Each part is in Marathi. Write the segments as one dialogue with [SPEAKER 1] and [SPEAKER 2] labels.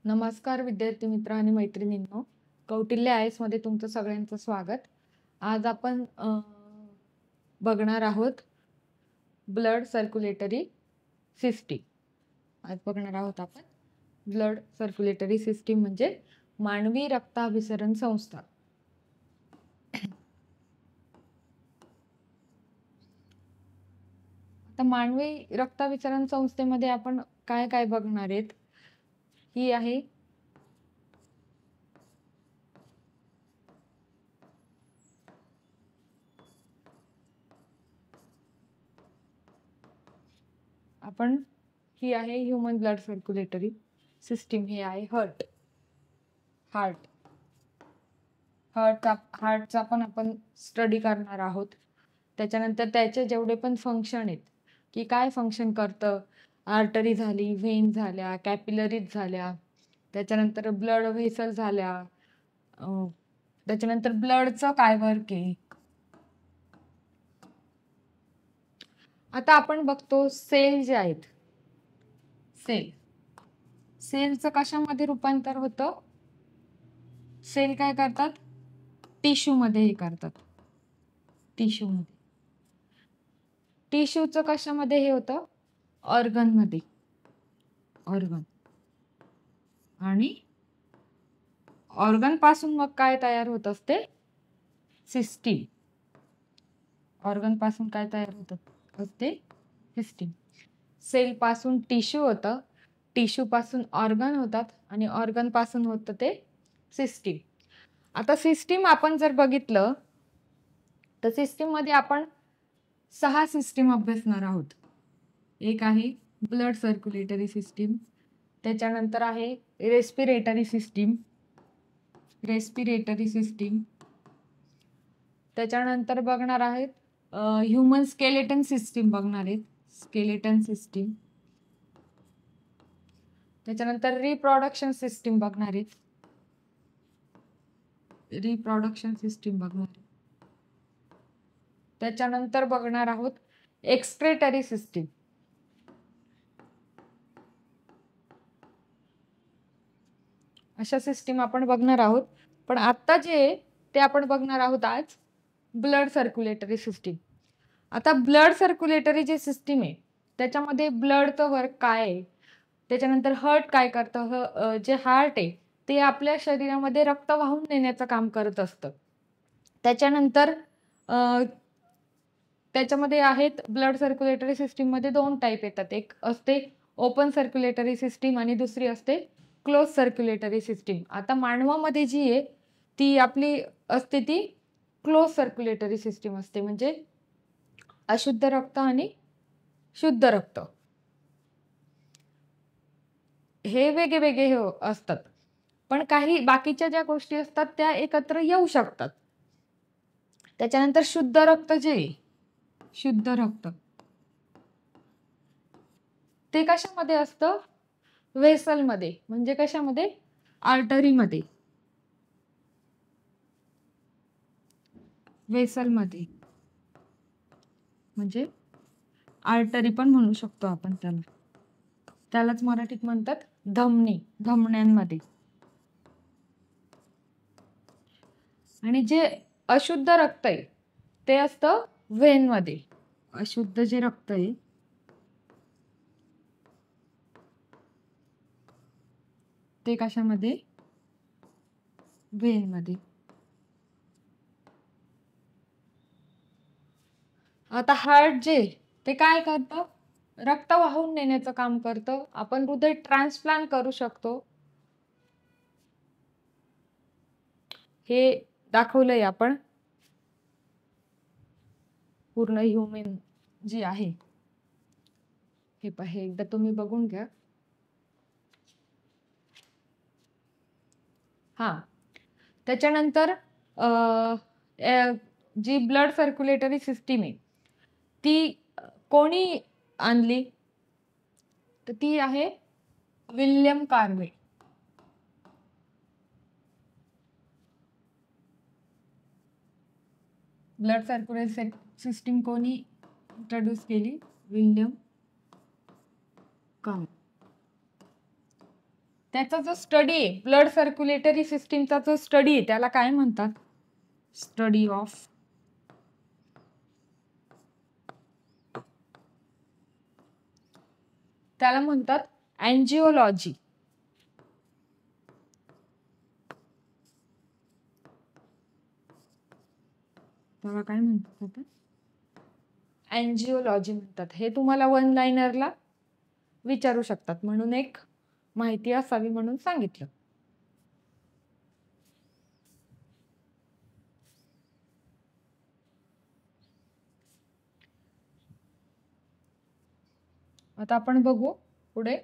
[SPEAKER 1] नमस्कार विद्यार्थी मित्र आणि मैत्रिणींनो, कौटिल्य आयएस मध्ये तुमचं सगळ्यांचं स्वागत. आज आपण बघणार आहोत ब्लड सर्क्युलेटरी सिस्टीम. आज बघणार आहोत आपण ब्लड सर्क्युलेटरी सिस्टीम म्हणजे मानवी रक्ताभिसरण संस्था. आता मानवी रक्ताभिसरण संस्थेमध्ये आपण काय काय बघणार आहेत. ही आहे ही आहे ह्यूमन ब्लड सर्क्युलेटरी सिस्टीम. हे आहे हार्टचा पण आपण स्टडी करणार आहोत. त्याच्यानंतर त्याचे जेवढे पण फंक्शन आहेत की काय फंक्शन करतं, आर्टरी झाली, व्हेन झाल्या, कॅपिलरीज झाल्या, त्याच्यानंतर ब्लड व्हेसल झाल्या, त्याच्यानंतर ब्लडचं काय वर्क आहे. आता आपण बघतो सेल जे आहेत, सेलचं कशामध्ये रूपांतर होतं. सेल काय करतात, टिश्यू मध्ये हे करतात. टिश्यूचं कशामध्ये हे होतं, ऑर्गन मध्ये. आणि ऑर्गन पासून मग काय तयार होत असते, सिस्टीम. ऑर्गन पासून काय तयार होत असते, सिस्टीम. सेल पासून टिश्यू होतं, टिश्यू पासून ऑर्गन होतात आणि ऑर्गन पासून होतं ते सिस्टीम. आता सिस्टीम आपण जर बघितलं तर सिस्टीम मध्ये आपण 6 सिस्टीम अभ्यासणार आहोत. एक आहे ब्लड सर्क्युलेटरी सिस्टीम, त्याच्यानंतर आहे रेस्पिरेटरी सिस्टीम, त्याच्यानंतर बघणार आहेत ह्यूमन स्केलेटन सिस्टीम बघणार आहेत, स्केलेटन सिस्टीम. त्याच्यानंतर रिप्रोडक्शन सिस्टीम बघणार आहेत, त्याच्यानंतर बघणार आहोत एक्सक्रेटरी सिस्टीम. अशा सिस्टीम आपण बघणार आहोत. पण आता जे ते आपण बघणार आहोत आज ब्लड सर्क्युलेटरी सिस्टीम. आता ब्लड सर्क्युलेटरी जे सिस्टीम आहे त्याच्यामध्ये ब्लडचं वर्क काय आहे, त्याच्यानंतर हार्ट काय करतं. जे हार्ट आहे ते आपल्या शरीरामध्ये रक्त वाहून नेण्याचं काम करत असतं. त्याच्यानंतर त्याच्यामध्ये आहेत ब्लड सर्क्युलेटरी सिस्टीम मध्ये 2 टाईप येतात. एक असते ओपन सर्क्युलेटरी सिस्टीम आणि दुसरी असते क्लोज सर्क्युलेटरी सिस्टीम. आता मानवामध्ये जी आहे ती आपली असते ती क्लोज सर्क्युलेटरी सिस्टीम असते, म्हणजे अशुद्ध रक्त आणि शुद्ध रक्त हे वेगळे असतात. पण काही बाकीच्या ज्या गोष्टी असतात त्या एकत्र येऊ शकतात. त्याच्यानंतर शुद्ध रक्त ते कशामध्ये असतं, व्हेसल मध्ये, म्हणजे कशामध्ये, आर्टरी मध्ये, व्हेसल मध्ये, म्हणजे आर्टरी पण म्हणू शकतो आपण त्यालाच मराठीत म्हणतात धमन्यांमध्ये. आणि जे अशुद्ध रक्त आहे ते असतं व्हेन मध्ये. अशुद्ध जे रक्त आहे ते कशामध्ये, व्हेन मध्ये. आता हार्ट जे ते काय करतं, रक्त वाहून नेण्याचं काम करतं. आपण हृदय ट्रान्सप्लांट करू शकतो, हे दाखवलंय आपण. पूर्ण ह्यूमन जी आहे हे एकदा तुम्ही बघून घ्या. त्याच्यानंतर जी ब्लड सर्क्युलेटरी सिस्टीम आहे ती कोणी आणली, तर ती आहे William Karve. Blood circulatory system कोणी इंट्रोड्यूस केली, विल्यम कार्वे. त्याचा जो स्टडी आहे, ब्लड सर्क्युलेटरी सिस्टीमचा जो स्टडी आहे, त्याला काय म्हणतात? स्टडी ऑफ त्याला म्हणतात अँजिओलॉजी. त्याला काय म्हणतात? अँजिओलॉजी म्हणतात. हे तुम्हाला वन लाइनरला विचारू शकतात, म्हणून एक माहिती असावी म्हणून सांगितलं. आता आपण बघू पुढे.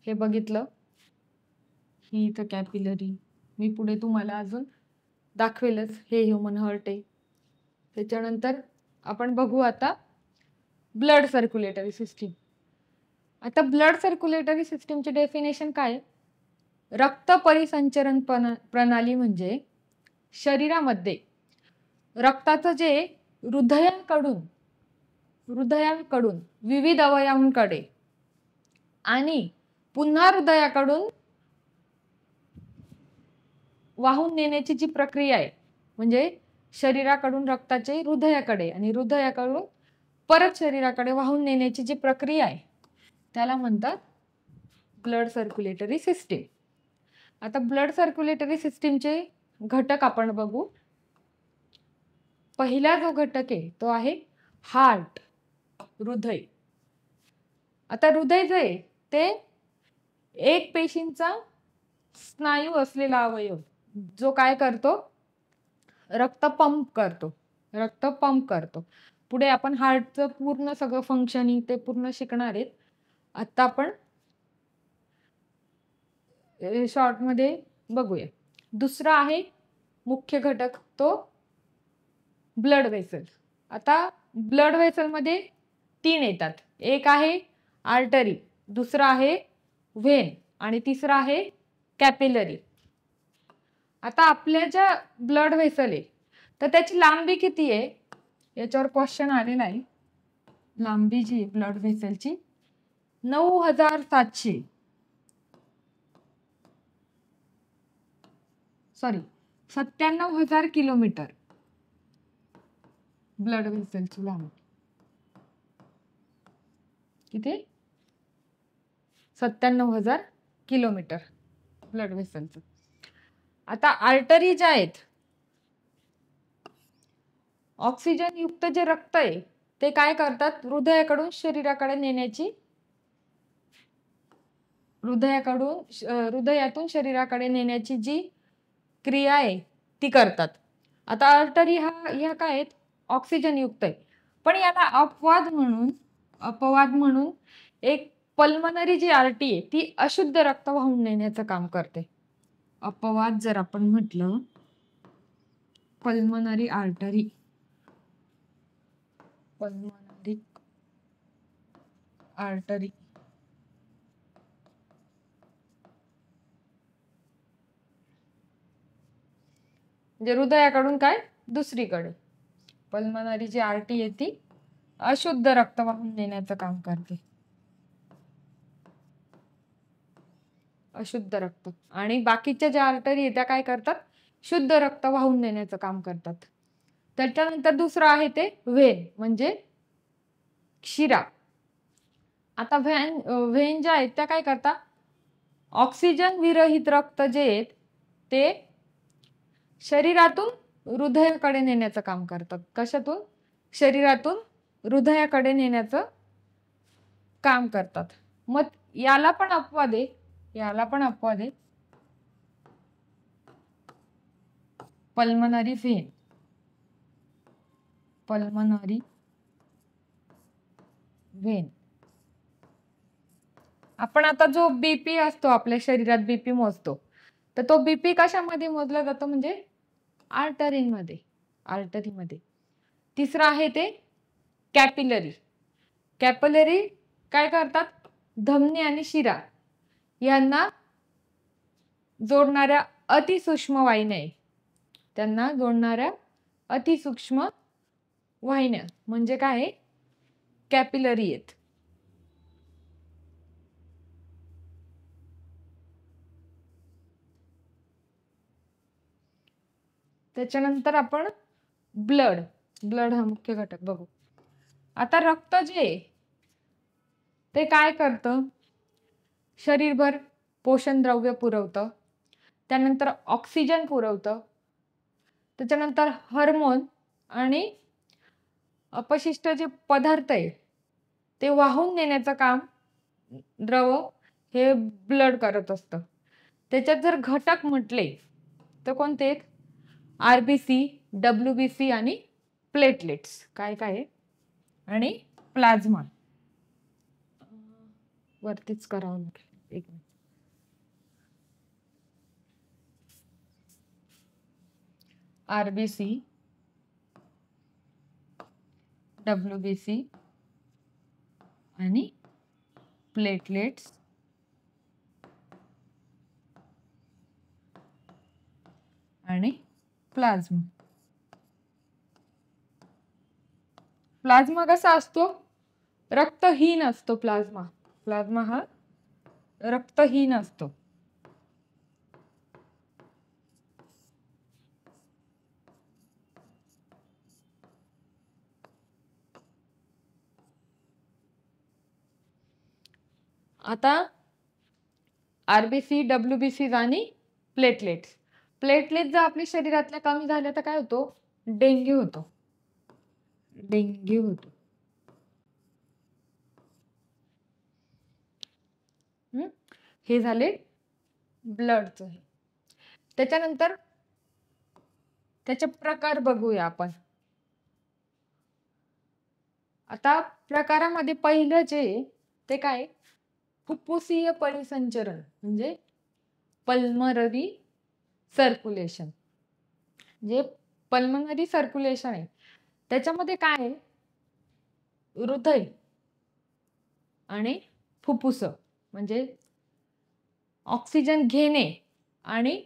[SPEAKER 1] हे बघितलं, ही इथं कॅपिलरी. मी पुढे तुम्हाला अजून दाखवेलच. हे ह्युमन हार्ट आहे. त्याच्यानंतर आपण बघू आता ब्लड सर्क्युलेटरी सिस्टीम. आता ब्लड सर्क्युलेटरी सिस्टीमचे डेफिनेशन काय? रक्त परिसंचरण प्रणाली म्हणजे शरीरामध्ये रक्ताचं जे हृदयाकडून विविध अवयवांकडे आणि पुन्हा हृदयाकडून वाहून नेण्याची जी प्रक्रिया आहे, म्हणजे शरीराकडून रक्ताचे हृदयाकडे आणि हृदयाकडून परत शरीराकडे वाहून नेण्याची जी प्रक्रिया आहे, त्याला म्हणतात ब्लड सर्क्युलेटरी सिस्टीम. आता ब्लड सर्क्युलेटरी सिस्टीमचे घटक आपण बघू. पहिला जो घटक आहे तो आहे हार्ट, हृदय. आता हृदय जे आहे ते एक पेशींचा स्नायू असलेला अवयव, जो काय करतो? रक्त पंप करतो. पुढे आपण हार्टचं पूर्ण सगळं फंक्शनिंग ते पूर्ण शिकणार आहेत. आता आपण शॉर्ट मध्ये बघूया. दुसरा आहे मुख्य घटक, तो ब्लड वेसल. आता ब्लड वेसल मध्ये 3 येतात. एक आहे आर्टरी, दुसरा आहे व्हेन आणि तिसरा आहे कॅपिलरी. आता आपल्या ज्या ब्लड वेसल आहे तर त्याची लांबी किती आहे, याच्यावर क्वेश्चन आलेला आहे. लांबी जी ब्लड वेसलची 97,000 किलोमीटर ब्लड वेसलची लांबी. किती? 97,000 किलोमीटर ब्लड वेसलचं. आता आर्टरी ज्या आहेत, ऑक्सिजन युक्त जे रक्त आहे ते काय करतात? हृदयाकडून शरीराकडे नेण्याची, हृदयातून शरीराकडे नेण्याची जी क्रिया आहे ती करतात. आता आर्टरी ह्या काय आहेत? ऑक्सिजन युक्त आहे. पण याला अपवाद म्हणून एक पल्मनरी जी आर्टरी आहे ती अशुद्ध रक्त वाहून नेण्याचं काम करते. अपवाद जर आपण म्हटलं, पल्मनरी आर्टरी, म्हणजे हृदयाकडून काय दुसरीकडे. पल्मनरी जी आर्टरी आहे ती अशुद्ध रक्त वाहून नेण्याचं काम करते. अशुद्ध रक्त. आणि बाकीच्या ज्या आर्टरी आहेत त्या काय करतात? शुद्ध रक्त वाहून नेण्याचं काम करतात. त्याच्यानंतर दुसरं आहे ते व्हेन, म्हणजे शिरा. आता व्हेन ज्या आहेत त्या काय करतात? ऑक्सिजन विरहित रक्त जे आहेत ते शरीरातून हृदयाकडे नेण्याचं काम करतात. कशातून? शरीरातून हृदयाकडे नेण्याचं काम करतात. मग याला पण अपवाद आहे. Pulmonary when. आपण आता जो बीपी असतो, आपल्या शरीरात बीपी मोजतो, तर तो बीपी कशामध्ये मोजला जातो? म्हणजे आर्टरीमध्ये. तिसरं आहे ते कॅपिलरी. काय करतात? धमनी आणि शिरा यांना जोडणाऱ्या अतिसूक्ष्म वाहिन्या म्हणजे काय? कॅपिलरी आहेत. त्याच्यानंतर आपण ब्लड हा मुख्य घटक बघू. आता रक्त जे आहे ते काय करतं, शरीरभर पोषण द्रव्य पुरवतं, त्यानंतर ऑक्सिजन पुरवतं, त्याच्यानंतर हार्मोन आणि अपशिष्ट जे पदार्थ आहे ते वाहून नेण्याचं काम द्रव हे ब्लड करत असतं. त्याच्यात जर घटक म्हटले तर कोणते? आरबीसी, डब्ल्यूबीसी आणि प्लेटलेट्स. काय काय आणि प्लाझ्मा. वरतीच करावं लागेल एक मिनिट. आरबीसी, डब्ल्यूबीसी आणि प्लेटलेट्स आणि प्लाझ्मा. प्लाझ्मा कसा असतो? रक्तहीन असतो प्लाझ्मा. प्लाझ्मा हा रक्तहीन असतो. आता आरबीसी, डब्ल्यूबीसी आणि प्लेटलेट्स. प्लेटलेट जर आपल्या शरीरातल्या कमी झाल्या तर काय होतो? डेंग्यू होतो. डेंग्यू होतो. हे झाले ब्लडचं. त्याच्यानंतर त्याचे प्रकार बघूया आपण. आता प्रकारामध्ये पहिलं जे ते काय? फुफ्फुसीय परिसंचरण म्हणजे पल्मनरी सर्क्युलेशन. जे पल्मनरी सर्क्युलेशन आहे त्याच्यामध्ये काय आहे? हृदय आणि फुफ्फुस म्हणजे ऑक्सिजन घेणे आणि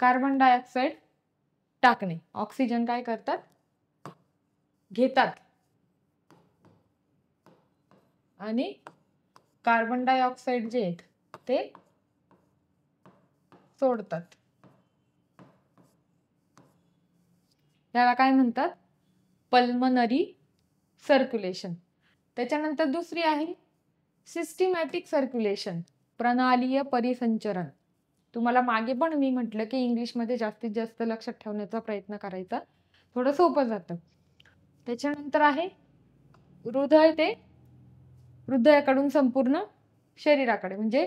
[SPEAKER 1] कार्बन डायऑक्साईड टाकणे. ऑक्सिजन काय करतात? घेतात आणि कार्बन डायऑक्साईड जे आहेत ते सोडतात. त्याला काय म्हणतात? Pulmonary circulation. त्याच्यानंतर दुसरी आहे सिस्टमॅटिक सर्क्युलेशन, प्रणालीय परिसंचरण. तुम्हाला मागे पण मी म्हटलं की इंग्लिशमध्ये जास्तीत जास्त लक्षात ठेवण्याचा प्रयत्न करायचा, थोडं सोपं जातं. त्याच्यानंतर आहे हृदय ते हृदयाकडून संपूर्ण शरीराकडे म्हणजे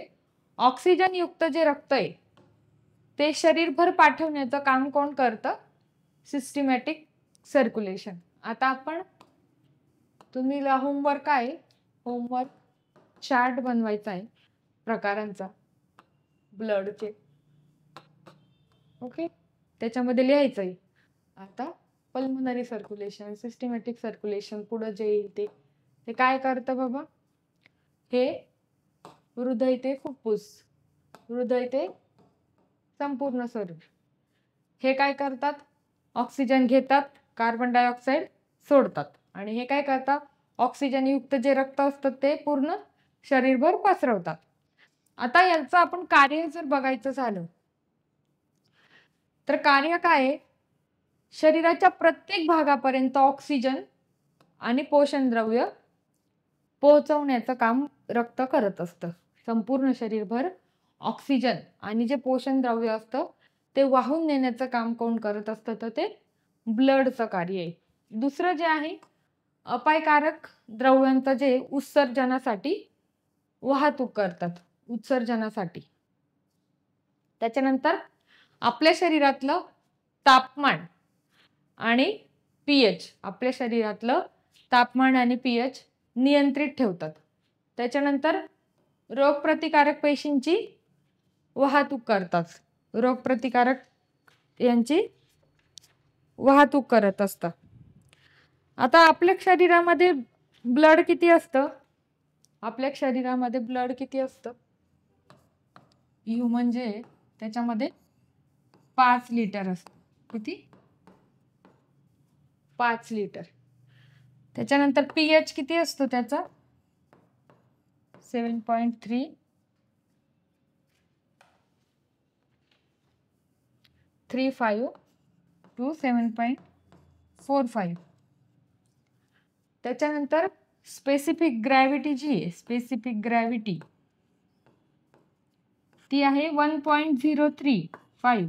[SPEAKER 1] ऑक्सिजन युक्त जे रक्त आहे ते शरीरभर पाठवण्याचं काम कोण करतं? Systematic circulation. आता आपण तुम्हाला होमवर्क आहे, होमवर्क चार्ट बनवायचा आहे प्रकारांचा ब्लडचे. ओके, त्याच्यामध्ये लिहायचं आहे. आता पल्मनरी सर्क्युलेशन, सिस्टमॅटिक सर्क्युलेशन, पुढे जे येईल ते काय करतं बाबा? हे हृदय ते फुफ्फुस, हृदय ते संपूर्ण शरीर, हे काय करतात? ऑक्सिजन घेतात, कार्बन डायऑक्साईड सोडतात आणि हे काय करतात? ऑक्सिजन युक्त जे रक्त असतं ते पूर्ण शरीरभर पसरवतात. आता यांचं आपण कार्य जर बघायचं झालं तर कार्य काय आहे? शरीराच्या प्रत्येक भागापर्यंत ऑक्सिजन आणि पोषण द्रव्य पोहोचवण्याचं काम रक्त करत असतं. संपूर्ण शरीरभर ऑक्सिजन आणि जे पोषण द्रव्य असतं ते वाहून नेण्याचं काम कोण करत असतं? तर ते ब्लडचं कार्य आहे. दुसरं जे आहे अपायकारक द्रव्यांचं जे उत्सर्जनासाठी वाहतूक करतात, उत्सर्जनासाठी. त्याच्यानंतर आपल्या शरीरातलं तापमान आणि पीएच, आपल्या शरीरातलं तापमान आणि पीएच नियंत्रित ठेवतात. त्याच्यानंतर रोगप्रतिकारक पेशींची वाहतूक करतात, रोगप्रतिकारक यांची वाहतूक करत असतात. आता आपल्या शरीरामध्ये ब्लड किती असतं? आपल्या शरीरामध्ये ब्लड किती असतं? ह्यूमन जे त्याच्यामध्ये 5 लिटर असतं. किती? 5 लिटर. त्याच्यानंतर पीएच किती असतो त्याचा? 7.3 35 टू 7.45. त्याच्यानंतर स्पेसिफिक ग्रॅव्हिटी जी आहे, स्पेसिफिक ग्रॅव्हिटी ती आहे 1.035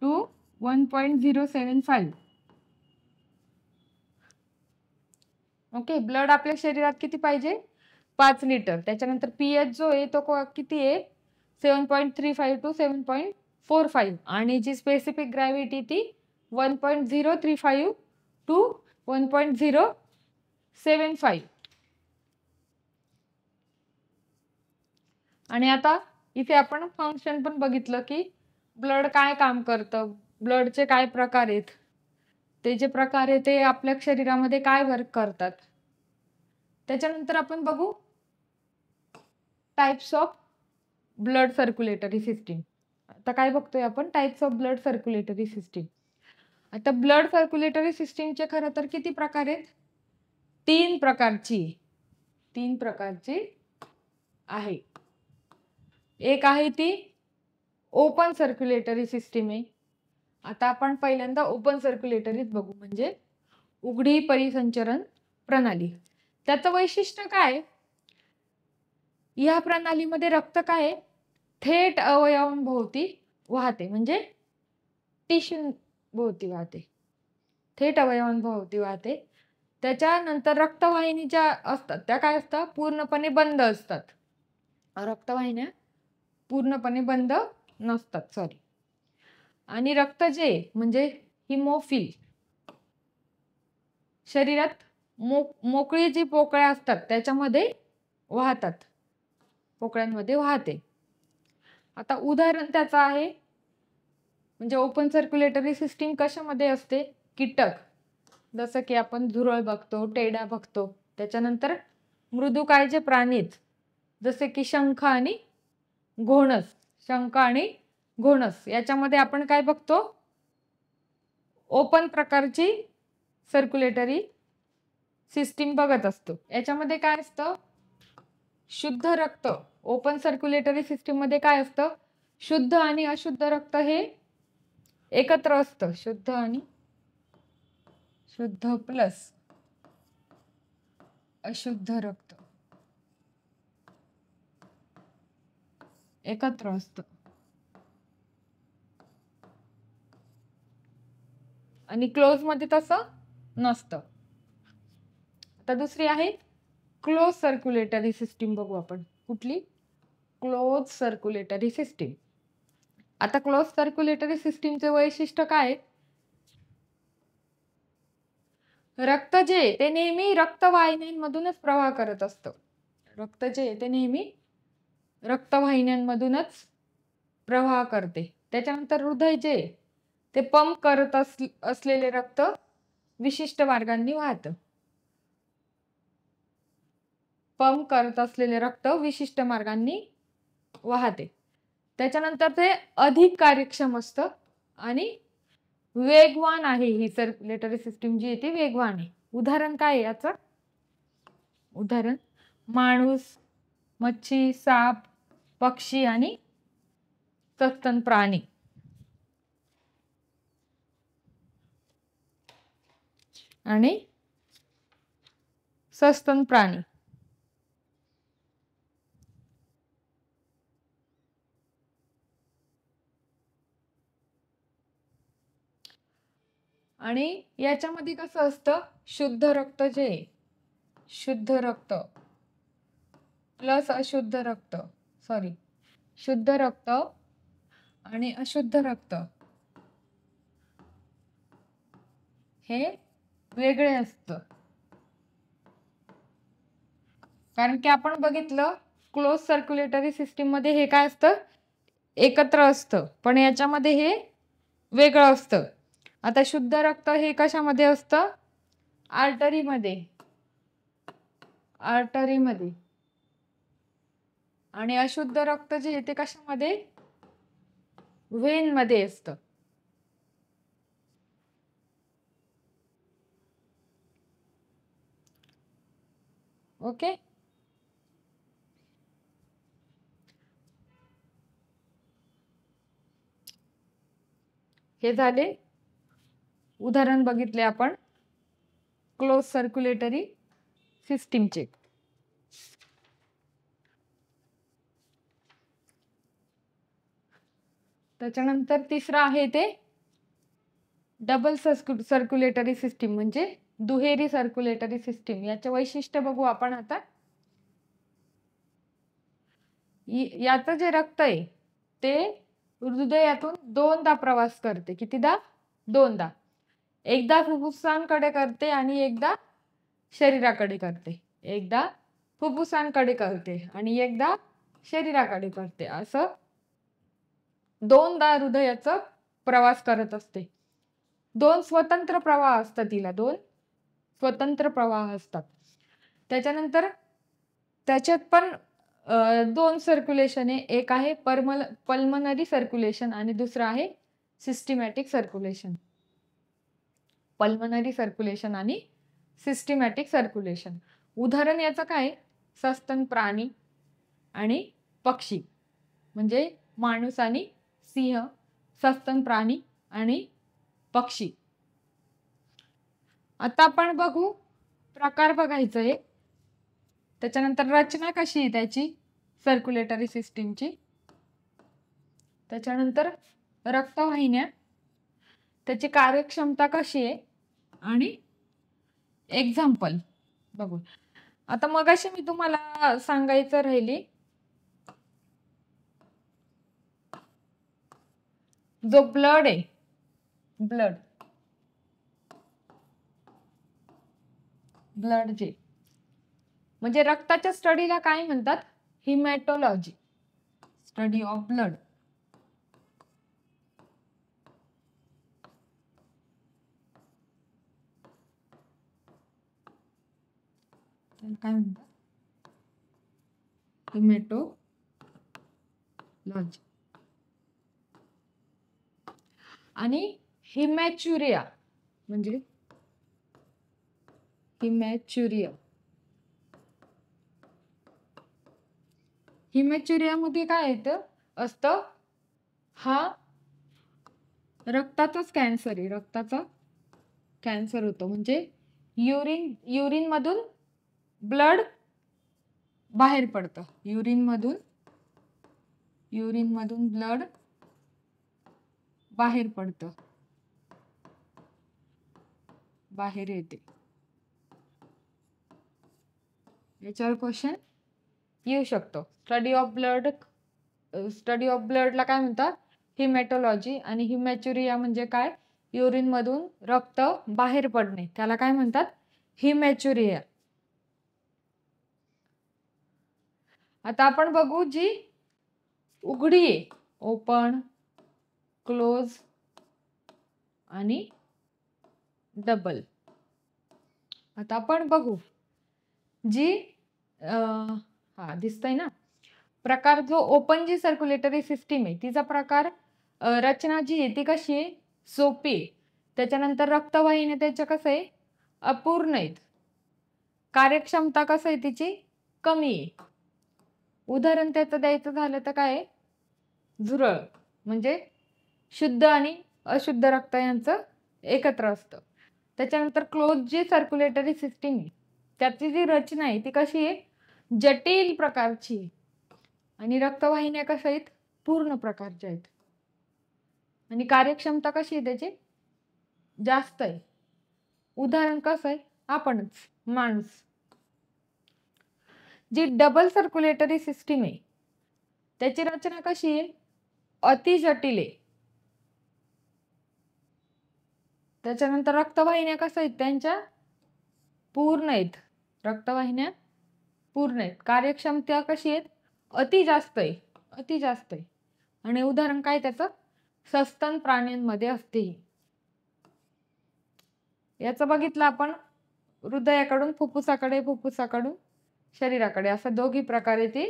[SPEAKER 1] टू 1.075. ओके. ब्लड आपल्या शरीरात किती पाहिजे? 5 लिटर. त्याच्यानंतर पीएच जो आहे तो किती आहे? 7.35 टू 7.45. आणि जी स्पेसिफिक ग्रॅव्हिटी ती 1.035 टू 1.075. आणि आता इथे आपण फंक्शन पण बघितलं की ब्लड काय काम करतं, ब्लडचे काय प्रकार आहेत, ते जे प्रकार आहे ते आपल्या शरीरामध्ये काय वर्क करतात. त्याच्यानंतर आपण बघू types of blood circulatory system. आता काय बघतोय आपण? Types of blood circulatory system. आता ब्लड सर्क्युलेटरी सिस्टीमचे खरं तर किती प्रकार आहेत? 3 प्रकारची आहे. एक आहे ती ओपन सर्क्युलेटरी सिस्टीम आहे. आता आपण पहिल्यांदा ओपन सर्क्युलेटरीच बघू, म्हणजे उघडी परिसंचरण प्रणाली. त्याचं वैशिष्ट्य काय? या प्रणालीमध्ये रक्त काय आहे? थेट अवयवांभोवती वाहते, म्हणजे टिश्यू भोवती वाहते, थेट अवयवांभोवती वाहते. त्याच्यानंतर रक्तवाहिनी ज्या असतात त्या काय असतात? पूर्णपणे बंद असतात. रक्तवाहिन्या पूर्णपणे बंद नसतात, सॉरी. आणि रक्त जे म्हणजे हिमोफिल शरीरात मोकळी जी पोकळ्या असतात त्याच्यामध्ये वाहतात, पोकळ्यांमध्ये वाहते. आता उदाहरण त्याचं आहे, म्हणजे ओपन सर्क्युलेटरी सिस्टीम कशामध्ये असते? कीटक, जसं की आपण झुरळ बघतो, टेडा बघतो. त्याच्यानंतर मृदुकाय प्राणीत, जसे की शंख आणि घोणस, याच्यामध्ये आपण काय बघतो? ओपन प्रकारची सर्क्युलेटरी सिस्टीम बघत असतो. याच्यामध्ये काय असतं? शुद्ध रक्त. ओपन सर्क्युलेटरी सिस्टीम मध्ये काय असतं? शुद्ध आणि अशुद्ध रक्त हे एकत्र असतं. शुद्ध प्लस अशुद्ध रक्त एकत्र असतं. आणि क्लोज मध्ये तसं नसतं. आता दुसरी आहे क्लोज सर्क्युलेटरी सिस्टीम. बघू आपण कुठली? Close circulatory system. आता क्लोज सर्क्युलेटरी सिस्टीमचे वैशिष्ट्य काय? रक्त जे ते नेहमी रक्तवाहिन्यांमधूनच प्रवाह करत असतं. रक्त जे ते नेहमी रक्तवाहिन्यांमधूनच प्रवाह करते. त्याच्यानंतर हृदय जे ते पंप करत असलेले रक्त विशिष्ट मार्गांनी वाहतं. पंप करत असलेले रक्त विशिष्ट मार्गांनी वाहते. त्याच्यानंतर ते अधिक कार्यक्षम असतं आणि वेगवान आहे. ही सर्क्युलेटरी सिस्टीम जी आहे ती वेगवान आहे. उदाहरण काय आहे याचं? उदाहरण माणूस, मच्छी, साप, पक्षी आणि सस्तन प्राणी. आणि याच्यामध्ये कसं असतं? शुद्ध रक्त जे शुद्ध रक्त प्लस अशुद्ध रक्त, सॉरी, शुद्ध रक्त आणि अशुद्ध रक्त हे वेगळे असतं. कारण की आपण बघितलं क्लोज सर्क्युलेटरी सिस्टीम मध्ये हे काय असतं? एकत्र असतं, पण याच्यामध्ये हे वेगळं असतं. आता शुद्ध रक्त हे कशामध्ये असतं? आर्टरीमध्ये. आणि अशुद्ध रक्त जे ते कशामध्ये? व्हेन मध्ये असतं. ओके. हे झाले उदाहरण बघितले आपण क्लोज सर्क्युलेटरी सिस्टीमचे. त्याच्यानंतर तिसरं आहे ते डबल सर्क्युलेटरी सिस्टीम म्हणजे दुहेरी सर्क्युलेटरी सिस्टीम. याचे वैशिष्ट्य बघू आपण आता. याचं जे रक्त आहे ते हृदयातून दोनदा प्रवास करते. कितीदा? दोनदा. एकदा फुफ्फुसांकडे करते आणि एकदा शरीराकडे करते. एकदा फुफ्फुसांकडे करते आणि एकदा शरीराकडे करते. असं दोनदा हृदयाचा प्रवास करत असते. दोन स्वतंत्र प्रवाह असतात. तिला दोन स्वतंत्र प्रवाह असतात. त्याच्यानंतर त्याच्यात पण दोन सर्क्युलेशन आहे. एक आहे पल्मनरी सर्क्युलेशन आणि दुसरं आहे सिस्टमॅटिक सर्क्युलेशन. पल्मनरी सर्क्युलेशन आणि सिस्टमॅटिक सर्क्युलेशन. उदाहरण याचं काय? सस्तन प्राणी आणि पक्षी म्हणजे माणूस आणि सिंह, सस्तन प्राणी आणि पक्षी. आता आपण बघू प्रकार बघायचा आहे. त्याच्यानंतर रचना कशी आहे त्याची सर्क्युलेटरी सिस्टीमची. त्याच्यानंतर रक्तवाहिन्या, त्याची कार्यक्षमता कशी आहे आणि एक्झाम्पल बघू. आता मगाशी मी तुम्हाला सांगायचं राहिली, जो ब्लड आहे, ब्लड जे म्हणजे रक्ताच्या स्टडीला काय म्हणतात? Haematology, study of blood. काय म्हणतात? हिमॅटोलॉजी. आणि हिमॅच्युरिया म्हणजे हिमॅच्युरियामध्ये काय येतं असतं? हा रक्ताचाच कॅन्सर आहे. रक्ताचा कॅन्सर होतो म्हणजे युरिन मधून ब्लड बाहेर पडतं. युरिन मधून ब्लड बाहेर पडतं, बाहेर येते. याच्यावर क्वेश्चन येऊ शकतो. स्टडी ऑफ ब्लडला काय म्हणतात? हिमॅटोलॉजी. आणि हिमॅच्युरिया म्हणजे काय? युरिन मधून रक्त बाहेर पडणे, त्याला काय म्हणतात? हिमॅच्युरिया. आता आपण बघू जी उघडी आहे, ओपन, क्लोज आणि डबल. आता आपण बघू जी दिसतंय ना प्रकार. जो ओपन जी सर्क्युलेटरी सिस्टीम आहे तिचा प्रकार, रचना जी आहे ती कशी आहे? सोपी आहे. त्याच्यानंतर रक्तवाहिन्या त्याच्या कसं आहे? अपूर्ण आहेत. कार्यक्षमता कसं आहे तिची? कमी आहे. उदाहरण त्याचं द्यायचं झालं तर काय? झुरळ म्हणजे शुद्ध आणि अशुद्ध रक्त यांचं एकत्र असतं. त्याच्यानंतर क्लोज जी सर्क्युलेटरी सिस्टीम आहे त्याची जी रचना आहे ती कशी आहे? जटिल प्रकारची आहे. आणि रक्तवाहिन्या कशा आहेत? पूर्ण प्रकारच्या आहेत. आणि कार्यक्षमता कशी आहे त्याची? जास्त आहे. उदाहरण कसं आहे? आपणच, माणूस. जी डबल सर्क्युलेटरी सिस्टीम आहे त्याची रचना कशी आहे? अति जटिल आहे. त्याच्यानंतर रक्तवाहिन्या कशा आहेत? त्यांच्या पूर्ण आहेत. रक्तवाहिन्या पूर्ण आहेत. कार्यक्षमता कशी आहे? अति जास्त आहे. आणि उदाहरण काय त्याचं? सस्तन प्राण्यांमध्ये असते. याचं बघितलं आपण हृदयाकडून फुफ्फुसाकडे, फुफ्फुसाकडून शरीराकडे, असं दोघी प्रकारे ती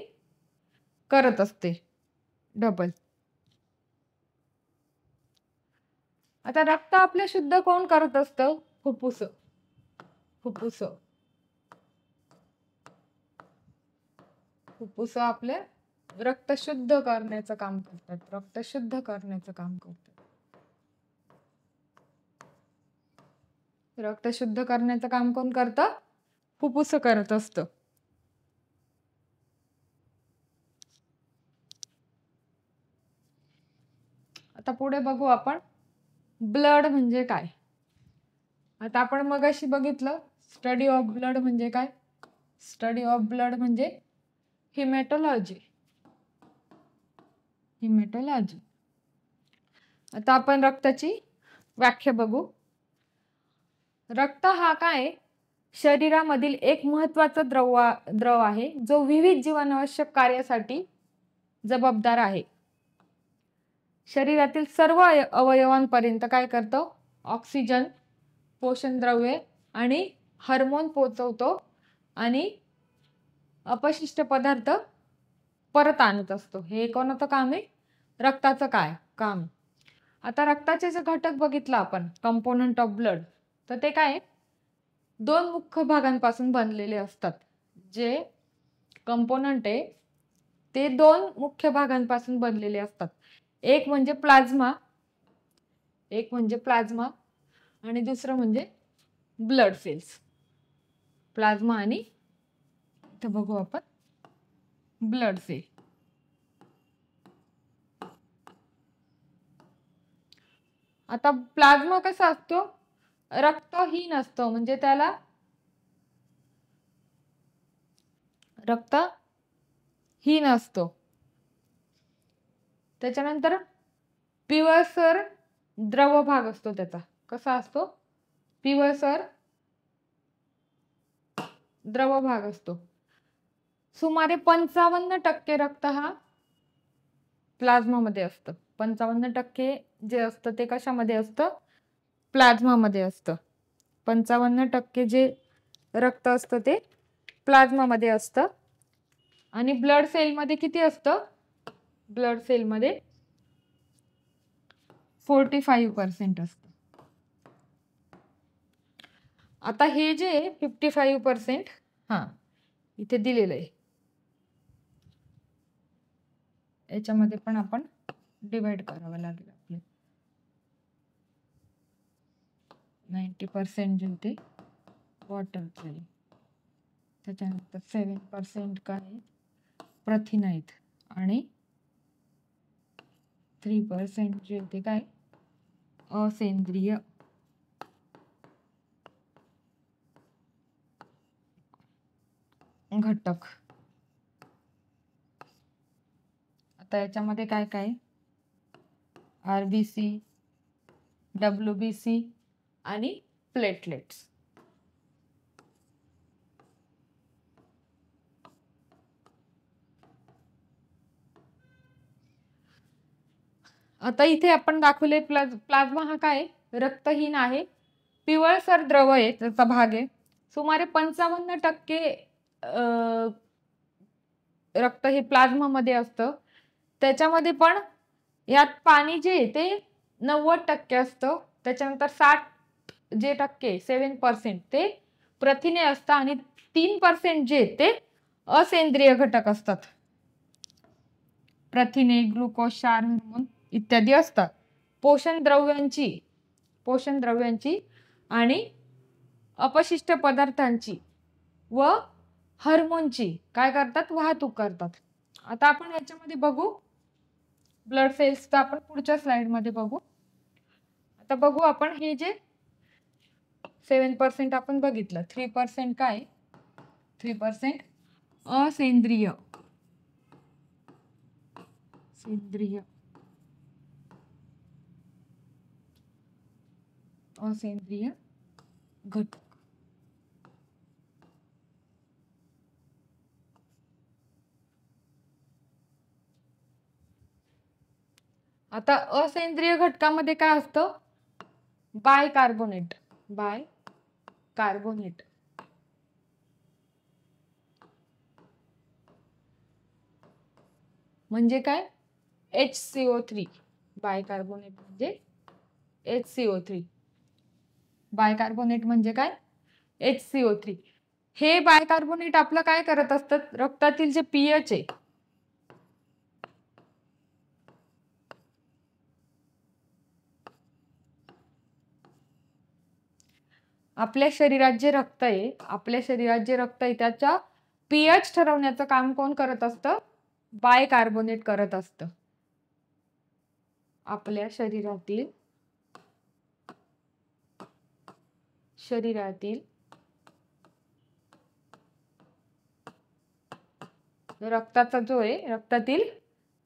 [SPEAKER 1] करत असते डबल. आता रक्त आपले शुद्ध कोण करत असतं? फुफ्फुस. फुफ्फुस आपले रक्त शुद्ध करण्याचं काम करतात. रक्त शुद्ध करण्याचं काम कोण करतं? फुफ्फुस करत असतं. आता पुढे बघू आपण ब्लड म्हणजे काय. आता आपण मगाशी बघितलं स्टडी ऑफ ब्लड म्हणजे काय. स्टडी ऑफ ब्लड म्हणजे हिमॅटोलॉजी. हिमॅटोलॉजी. आता आपण रक्ताची व्याख्या बघू. रक्त हा काय शरीरामधील एक महत्वाचा द्रव आहे जो विविध जीवनावश्यक कार्यासाठी जबाबदार आहे. शरीरातील सर्व अवयवांपर्यंत काय करतो? ऑक्सिजन, पोषण द्रव्ये आणि हार्मोन पोहोचवतो आणि अपशिष्ट पदार्थ परत आणत असतो. हे कोणाचं काम आहे? रक्ताचं काय काम. आता रक्ताचे जे घटक बघितलं आपण कंपोनंट ऑफ ब्लड, तर ते काय दोन मुख्य भागांपासून बनलेले असतात. जे कंपोनंट आहे ते दोन मुख्य भागांपासून बनलेले असतात. एक म्हणजे प्लाझ्मा, आणि दुसरं म्हणजे ब्लड सेल्स. प्लाझ्मा आणि इथे बघू आपण ब्लड सेल. आता प्लाझ्मा कसा असतो? रक्तहीन असतो, म्हणजे त्याला रक्तहीन असतो. त्याच्यानंतर पिवळसर द्रव भाग असतो त्याचा. कसा असतो? पिवळसर द्रव भाग असतो. सुमारे 55% रक्त हा प्लाझ्मा मध्ये असतं. 55% जे असतं ते कशामध्ये असतं? प्लाझ्मा मध्ये असतं. 55% जे रक्त असतं ते प्लाझ्मा मध्ये असतं. आणि ब्लड सेल मध्ये किती असतं? ब्लड सेल मध्ये 45% असतं. आता हे जे 55% इथे दिलेलं आहे, याच्यामध्ये पण आपण डिवाइड करावं लागेल आपले. 90% जे होते वॉटरचे, त्याच्यानंतर 7% काय प्रथिन आहेत आणि 3% जे होते काय असेंद्रिय घटक. आता याच्यामध्ये काय काय RBC, WBC आणि प्लेटलेट्स. आता इथे आपण दाखवले प्लाझ्मा हा काय रक्तहीन आहे, पिवळसर द्रव आहे, त्याचा भाग आहे. सुमारे 55% रक्त हे प्लाझ्मा मध्ये असतं. त्याच्यामध्ये पण यात पाणी जे आहे ते 90% असतं. त्याच्यानंतर 7% ते प्रथिने असतात आणि 3% जे ते असेंद्रिय घटक असतात. प्रथिने, ग्लुकोज, क्षार, हार्मोन इत्यादी असतात. पोषण द्रव्यांची आणि अपशिष्ट पदार्थांची व हार्मोनची काय करतात? वाहतूक करतात. आता आपण याच्यामध्ये बघू ब्लड सेल्स, तर आपण पुढच्या स्लाइड मध्ये बघू. आता बघू आपण हे जे 7% आपण बघितलं, 3% काय? 3% असेंद्रिय घटक. आता असेंद्रिय घटकामध्ये काय असतं? बायकार्बोनेट. म्हणजे काय? HCO3. बायकार्बोनेट म्हणजे HCO3. बायकार्बोनेट म्हणजे काय? HCO3. हे बायकार्बोनेट आपलं काय करत असतात? रक्तातील जे pH आहे आपल्या शरीरात जे रक्त आहे त्याच्या पीएच ठरवण्याचं काम कोण करत असतं? बायकार्बोनेट करत असतं. आपल्या शरीरातील रक्ताचा जो आहे रक्तातील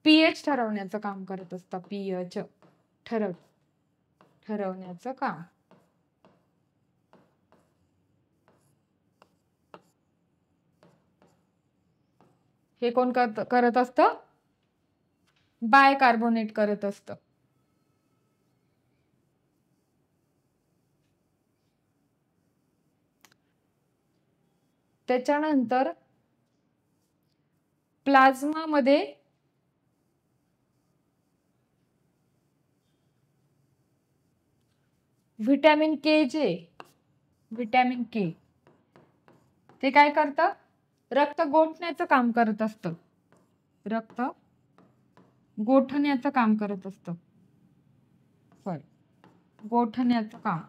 [SPEAKER 1] पीएच ठरवण्याचं काम करत असतं. पीएच ठरवण्याचं काम. हे कोण करत असतं? बायकार्बोनेट करत असतं. त्याच्यानंतर प्लाझ्मा मध्ये व्हिटॅमिन के ते काय करतं? रक्त गोठण्याचं काम करत असतं. रक्त गोठण्याचं काम करत असतं. गोठण्याचं काम.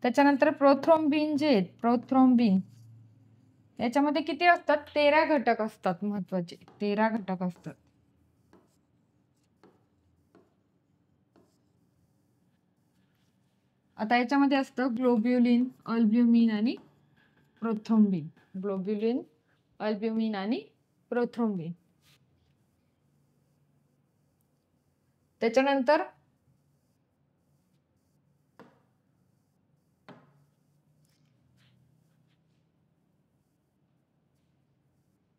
[SPEAKER 1] त्याच्यानंतर प्रोथ्रोम्बिन जे आहेत, प्रोथ्रोम्बिन याच्यामध्ये किती असतात? 13 घटक असतात. महत्वाचे 13 घटक असतात. आता याच्यामध्ये असतं ग्लोब्युलिन, अल्ब्युमिन आणि प्रोथ्रोम्बिन. ग्लोब्युलिन, अल्ब्युमिन आणि प्रोथ्रोम्बिन. त्याच्यानंतर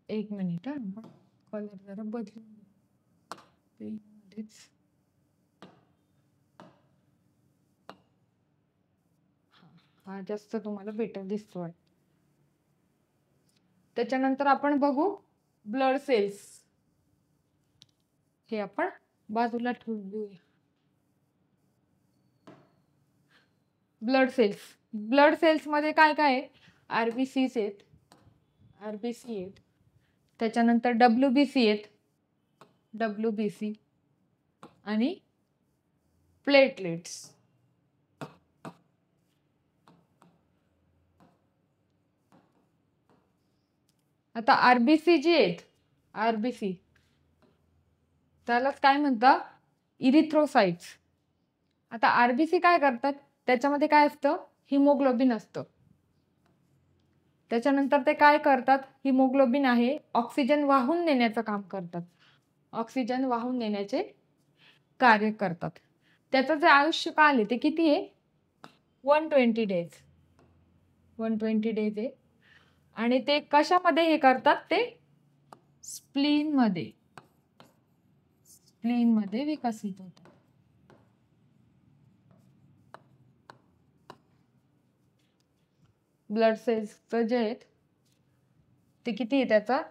[SPEAKER 1] एक मिनिट कलर जरा बदलून हा जास्त तुम्हाला बेटर दिसतोय. त्याच्यानंतर आपण बघू ब्लड सेल्स. हे आपण बाजूला ठेवून देऊया. ब्लड सेल्स मध्ये काय काय आहे? आरबीसी आहेत, त्याच्यानंतर डब्ल्यूबीसी आहेत, आणि प्लेटलेट्स. आता आरबीसी जे आहेत, त्यालाच काय म्हणतात? इरिथ्रोसाइट्स. आता आरबीसी काय करतात? त्याच्यामध्ये काय असतं? हिमोग्लोबिन असतं. त्याच्यानंतर ते काय करतात? हिमोग्लोबिन आहे ऑक्सिजन वाहून नेण्याचं काम करतात. ऑक्सिजन वाहून नेण्याचे कार्य करतात. त्याचं जे आयुष्यकाल आहे ते किती आहे? 120 डेज. 120 डेज आहे. आणि ते कशामध्ये हे करतात? ते स्प्लीन मध्ये विकसित होतात. ब्लड सेल्स जे आहेत ते किती आहे? त्याचा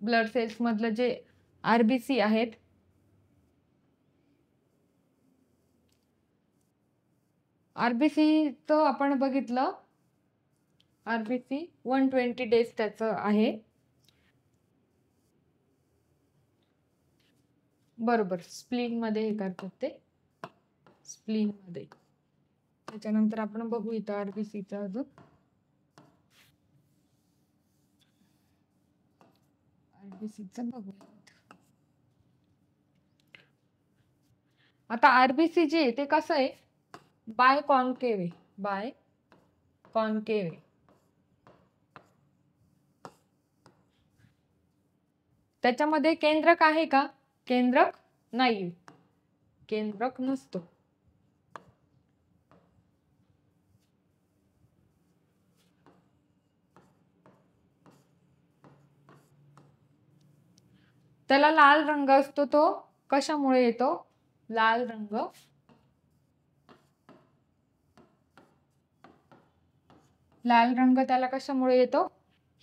[SPEAKER 1] ब्लड सेल्स मधलं जे आरबीसी आहेत आरबीसीचं आपण बघितलं. आरबीसी 120 डेज त्याचं आहे. बरोबर. स्प्लीन मध्ये हे करतात ते. स्प्लीन मध्ये. त्याच्यानंतर आपण बघू इथं आरबीसीचं अजून. आरबीसीचं बघू. आता आरबीसी जे आहे ते कसं आहे? Biconcave. त्याच्यामध्ये केंद्रक आहे का? केंद्रक नाही. केंद्रक नसतो. त्याला लाल रंग असतो. तो कशामुळे येतो? लाल रंग त्याला कशामुळे येतो?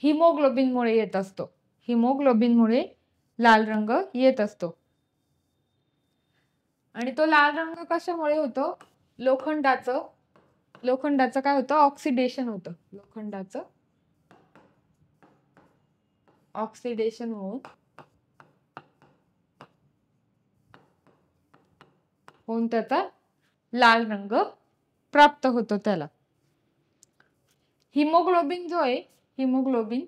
[SPEAKER 1] हिमोग्लोबिन मुळे येत असतो. हिमोग्लोबिन मुळे लाल रंग येत असतो. आणि तो लाल रंग कशामुळे होतो? लोखंडाचं काय होतं? ऑक्सिडेशन होतं. लोखंडाचं ऑक्सिडेशन होऊन त्याचा लाल रंग प्राप्त होतो त्याला. हिमोग्लोबिन जो आहे, हिमोग्लोबिन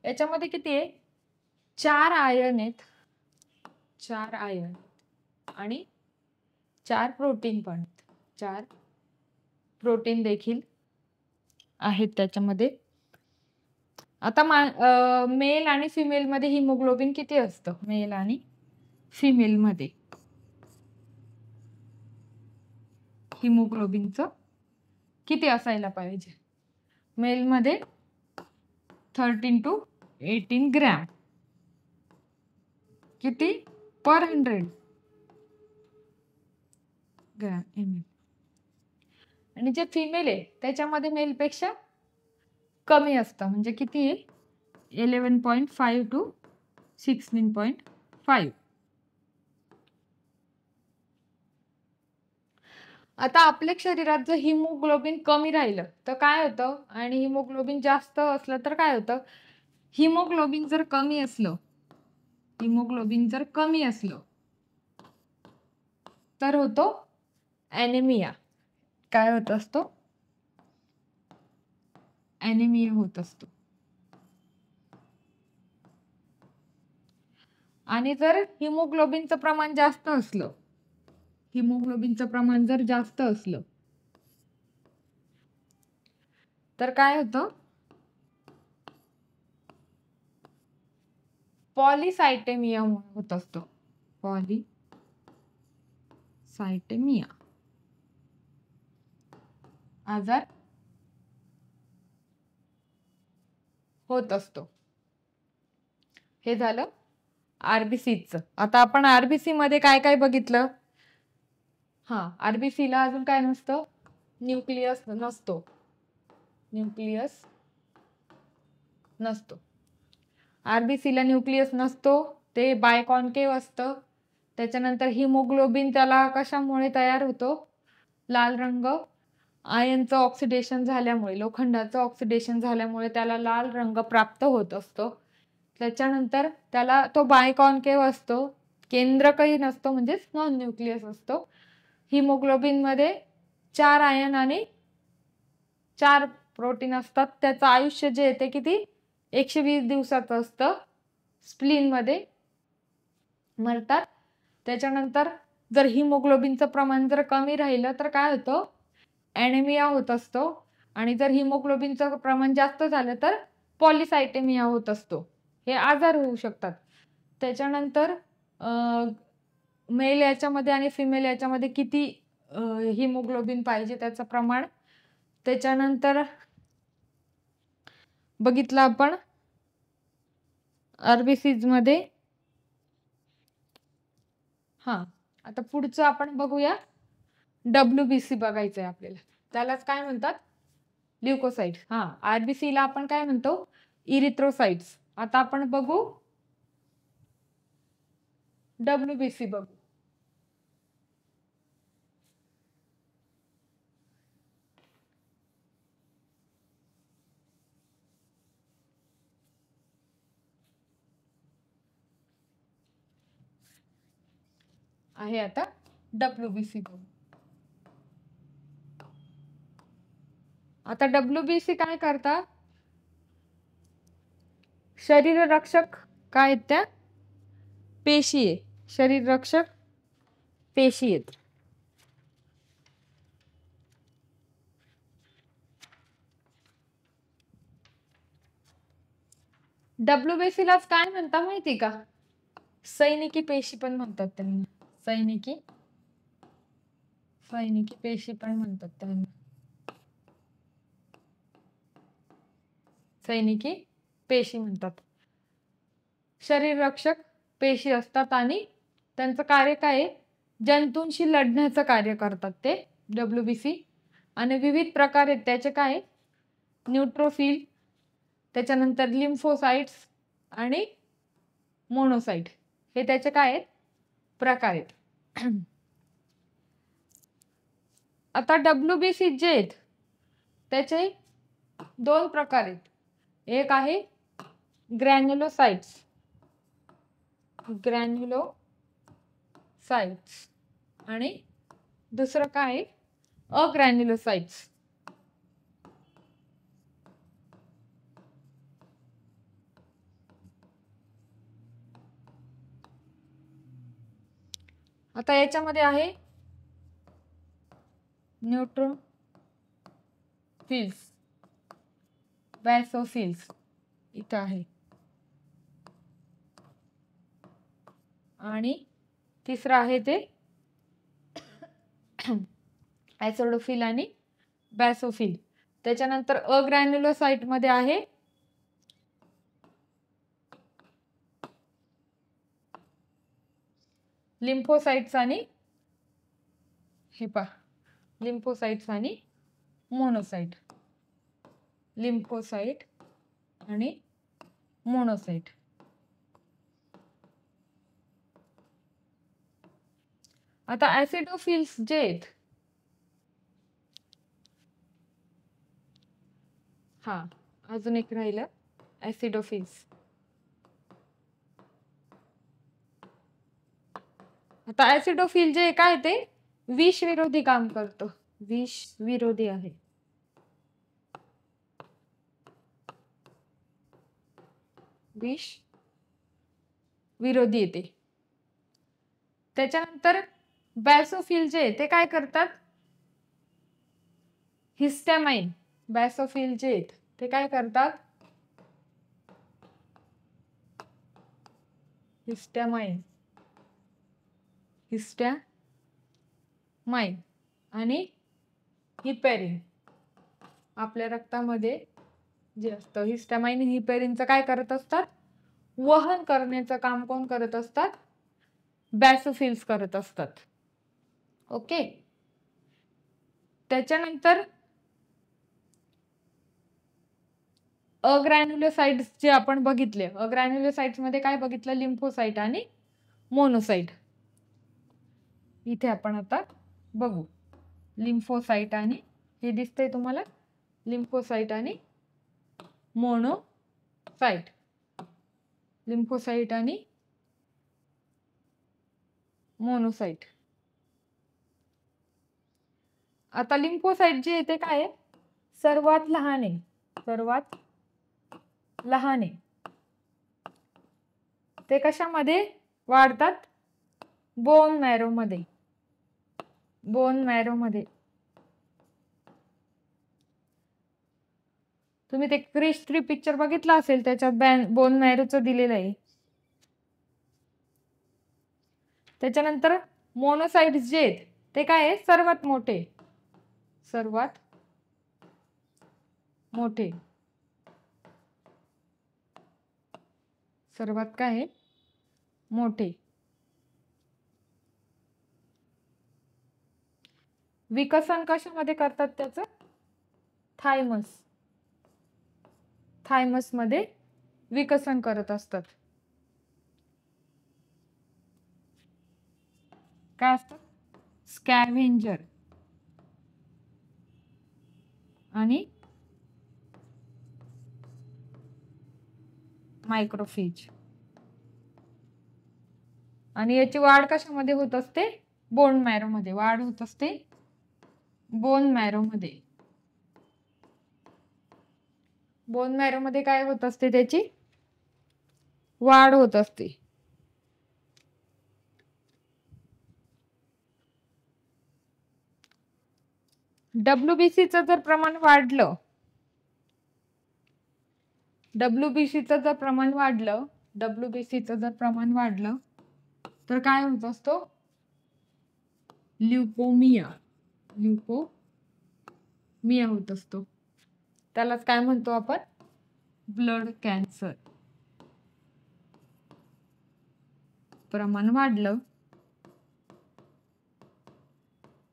[SPEAKER 1] याच्यामध्ये किती आहे? 4 आयन आहेत. 4 आयन आणि 4 प्रोटीन पण आहेत. 4 प्रोटीन देखील आहेत त्याच्यामध्ये. आता मेल आणि फिमेल मध्ये हिमोग्लोबिन किती असतं? मेल आणि फिमेल मध्ये हिमोग्लोबिनचं किती असायला पाहिजे? मेल मध्ये 13 to 18 ग्रॅम. किती? पर 100 ग्रॅम ml. आणि जे फिमेल आहे त्याच्यामध्ये मेलपेक्षा कमी असतं. म्हणजे किती आहे? 11.5 to 16.5. आता आपल्या शरीरात जर हिमोग्लोबिन कमी राहिलं तर काय होतं? आणि हिमोग्लोबिन जास्त असलं तर काय होतं? हिमोग्लोबिन जर कमी असलं तर होतो ॲनेमिया. काय होत असतो? ॲनेमिया होत असतो. आणि जर हिमोग्लोबिनचं प्रमाण जास्त असलं, तर काय होतं? पॉलिसायटेमिया होत असतो. पॉलिसायटेमिया आजार होत असतो. हे झालं आरबीसीचं. आता आपण आरबीसी मध्ये काय काय बघितलं? आरबीसी ला अजून काय नसतं? न्यूक्लियस नसतो. आरबीसी ला न्यूक्लियस नसतो. ते बायकॉन्केव्ह असतं. त्याच्यानंतर हिमोग्लोबिन त्याला कशामुळे तयार होतो? लाल रंग आयनचं ऑक्सिडेशन झाल्यामुळे, लोखंडाचं ऑक्सिडेशन झाल्यामुळे त्याला लाल रंग प्राप्त होत असतो. त्याच्यानंतर त्याला तो बायकॉन्केव्ह असतो, केंद्रकही नसतो, म्हणजेच नॉन न्यूक्लियस असतो. हिमोग्लोबिन मध्ये 4 आयन आणि 4 प्रोटीन असतात. त्याचं आयुष्य जे आहे ते किती? 120 दिवसाचं असतं. स्प्लीन मध्ये मरतात. त्याच्यानंतर जर हिमोग्लोबिनचं प्रमाण जर कमी राहिलं तर काय होतं? ॲनेमिया होत असतो. आणि जर हिमोग्लोबिनचं प्रमाण जास्त झालं तर पॉलिसायटेमिया होत असतो. हे आजार होऊ शकतात. त्याच्यानंतर मेल याच्यामध्ये आणि फिमेल याच्यामध्ये किती हिमोग्लोबिन पाहिजे त्याचं प्रमाण. त्याच्यानंतर बघितलं आपण आरबीसीज मध्ये. आता पुढचं आपण बघूया. WBC बघायचं आहे आपल्याला. त्यालाच काय म्हणतात? ल्युकोसाइट्स. आरबीसी ला आपण काय म्हणतो? इरिथ्रोसाइट्स. आता आपण बघू WBC बघू. आहे आता WBC बघू. आता WBC काय करतात? शरीर रक्षक काय आहेत त्या? पेशी आहे. शरीर रक्षक पेशी आहेत. WBC लाच काय म्हणता माहिती का? सैनिकी पेशी पण म्हणतात त्यांना. सैनिकी पेशी पण म्हणतात त्यांना. सैनिकी पेशी म्हणतात. शरीर रक्षक पेशी असतात आणि त्यांचं कार्य काय आहे? जंतूंशी लढण्याचं कार्य करतात ते WBC. आणि विविध प्रकार आहेत त्याचे. काय? न्यूट्रोफिल, त्याच्यानंतर लिम्फोसाइट्स आणि मोनोसाइट. हे त्याचे काय आहेत? प्रकार आहेत. आता WBC जे आहेत त्याचे दोन प्रकार आहेत. एक आहे ग्रॅन्युलोसाइट्स आणि दुसरं काय आहे? अग्रॅन्युलोसाइट्स. आता याच्यामध्ये आहे न्यूट्रोफिल्स, बॅसोफिल्स इथं आहे, आणि तिसरं आहे ते ऍसिडोफिल आणि बॅसोफिल. त्याच्यानंतर अग्रॅन्युलोसाइट मध्ये आहे लिम्फोसाइट्स आणि लिम्फोसाइट्स आणि मोनोसाइट. लिम्फोसाइट आणि मोनोसाइट. आता ऍसिडोफिल्स जे आहेत, अजून एक राहिलं ऍसिडोफिल्स. आता ऍसिडोफिल जे काय ते विष विरोधी काम करतो. विष विरोधी आहे. विष विरोधी येते. त्याच्यानंतर बॅसोफिल जे ते काय करतात? हिस्टॅमाइन. बॅसोफिल जे ते काय करतात? हिस्टॅमाइन आणि हिपॅरिन. आपल्या रक्तामध्ये जे असतं हिस्टॅमाइन हिपॅरिनचं काय करत असतात? वहन करण्याचं काम कोण करत असतात? बॅसोफिल्स करत असतात. ओके. त्याच्यानंतर अग्रॅन्युलोसाइट्स जे आपण बघितले, अग्रॅन्युलोसाइट्स मध्ये काय बघितलं? लिम्फोसाइट आणि मोनोसाइट. इथे आपण आता बघू लिम्फोसाइट आणि हे दिसतंय तुम्हाला, लिम्फोसाइट आणि मोनोसाइट. लिम्फोसाइट आणि मोनोसाइट. आता लिम्फोसाइट जे ते काय आहे? सर्वात लहान आहे. सर्वात लहान आहे. ते कशामध्ये वाढतात? बोन मॅरो मध्ये. बोन मॅरो मध्ये. तुम्ही ते क्रिश 3 पिक्चर बघितला असेल, त्याच्यात बोन मॅरोचं दिलेलं आहे. त्याच्यानंतर मोनोसाइट्स जे आहेत ते काय आहे? सर्वात मोठे. सर्वात मोठे. सर्वात काय आहे? मोठे. विकसन कशामध्ये करतात त्याचं? थायमस. थायमस मध्ये विकसन करत असतात. काय असतात? स्कॅव्हेंजर आणि मायक्रोफेज. आणि याची वाढ कशामध्ये होत असते? बोन मॅरो मध्ये वाढ होत असते. बोन मॅरो मध्ये. बोन मॅरो मध्ये काय होत असते? त्याची वाढ होत असते. WBCचं जर प्रमाण वाढलं, WBCचं जर प्रमाण वाढलं तर काय होत असतो? ल्युकोमिया होत असतो. त्यालाच काय म्हणतो आपण? Blood cancer. प्रमाण वाढलं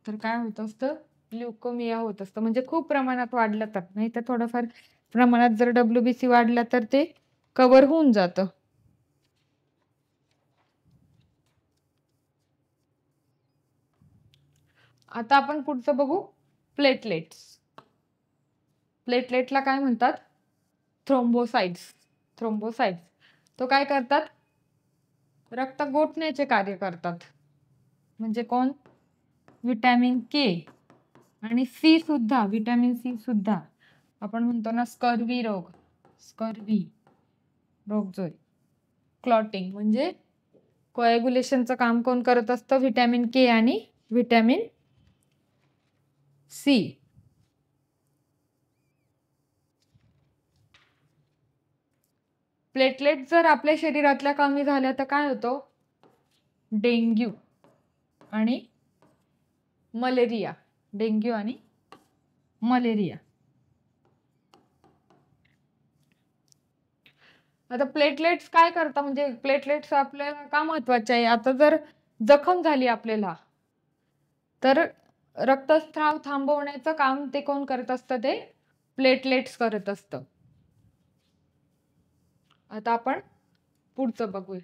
[SPEAKER 1] तर काय होत असतं? ल्युकोमिया होत असतं. म्हणजे खूप प्रमाणात वाढलं तर, नाही तर थोडंफार प्रमाणात जर WBC वाढला तर ते कव्हर होऊन जातं. आता आपण पुढचं बघू, प्लेटलेट्स. प्लेटलेटला काय म्हणतात? थ्रोम्बोसाइट्स. थ्रोम्बोसाइट्स तो काय करतात? रक्त गोठण्याचे कार्य करतात. म्हणजे कोण? विटॅमिन के आणि सी सुद्धा, विटॅमिन सी सुद्धा. आपण म्हणतो ना स्कर्वी रोग, स्कर्वी रोग जो क्लॉटिंग म्हणजे कोएग्युलेशनचं काम कोण करत असतं? विटॅमिन के आणि विटॅमिन सी. प्लेटलेट जर आपल्या शरीरातल्या कमी झाल्या तर काय होतं? डेंग्यू आणि मलेरिया. डेंग्यू आणि मलेरिया. आता प्लेटलेट्स काय करतात? म्हणजे प्लेटलेट्स आपल्याला का महत्वाचे आहे? आता जर जखम झाली आपल्याला तर रक्तस्राव थांबवण्याचं काम ते कोण करत असतं? ते प्लेटलेट्स करत असतं. आता आपण पुढचं बघूया.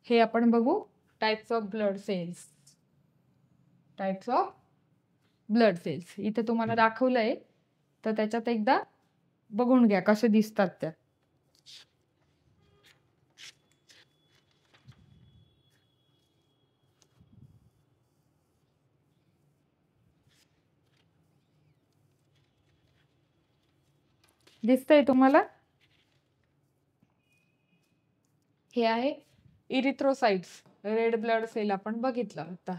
[SPEAKER 1] हे आपण बघू types of blood cells. Types of blood cells इथे तुम्हाला दाखवलंय, तर त्याच्यात एकदा बघून घ्या कसे दिसतात त्या. दिसतंय तुम्हाला? हे आहे इरिथ्रोसाइट्स, रेड ब्लड सेल आपण बघितलं. आता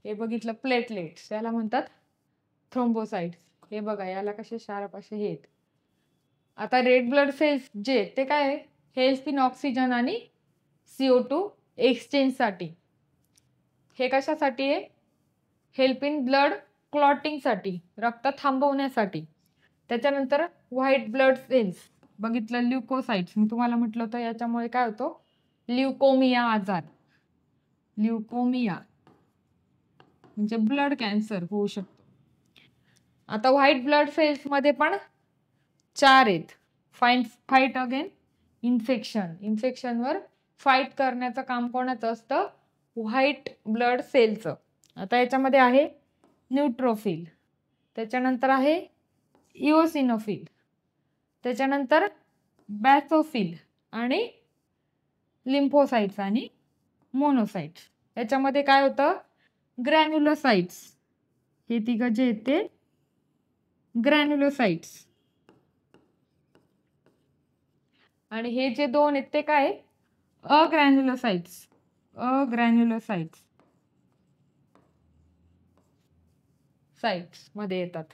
[SPEAKER 1] हे बघितलं प्लेटलेट्स, याला म्हणतात थ्रोम्बोसाइट्स. हे बघा याला कसे शार्प असे हे आहेत. आता रेड ब्लड सेल्स जे ते काय आहे? हेल्प इन ऑक्सिजन आणि CO2 एक्सचेंज साठी. हे कशासाठी आहे? हेल्प इन ब्लड क्लॉटिंग साठी, रक्त थांबवण्यासाठी. त्याच्यानंतर व्हाईट ब्लड सेल्स बघितलं, ल्युकोसाइट्स. मी तुम्हाला म्हटलं होतं याच्यामुळे काय होतो? ल्युकोमिया आजार. ल्युकोमिया म्हणजे ब्लड कॅन्सर होऊ शकतो. आता व्हाईट ब्लड सेल्स मध्ये पण 4 आहेत. Fight again infection. इन्फेक्शनवर फाईट करण्याचं काम कोणाचं असतं? व्हाईट ब्लड सेलचं. आता याच्यामध्ये आहे न्यूट्रोफिल, त्याच्यानंतर आहे इओसिनोफिल, त्याच्यानंतर बॅसोफिल आणि लिम्फोसाइट्स आणि मोनोसाइट्स. याच्यामध्ये काय होतं? ग्रॅन्युलोसाइट्स. हे तिघं जे आहेत ते ग्रॅन्युलोसाइट्स. आणि हे जे दोन आहेत ते काय? अग्रॅन्युलोसाइट्स. अग्रॅन्युलोसाइट्स साइट्स मध्ये येतात.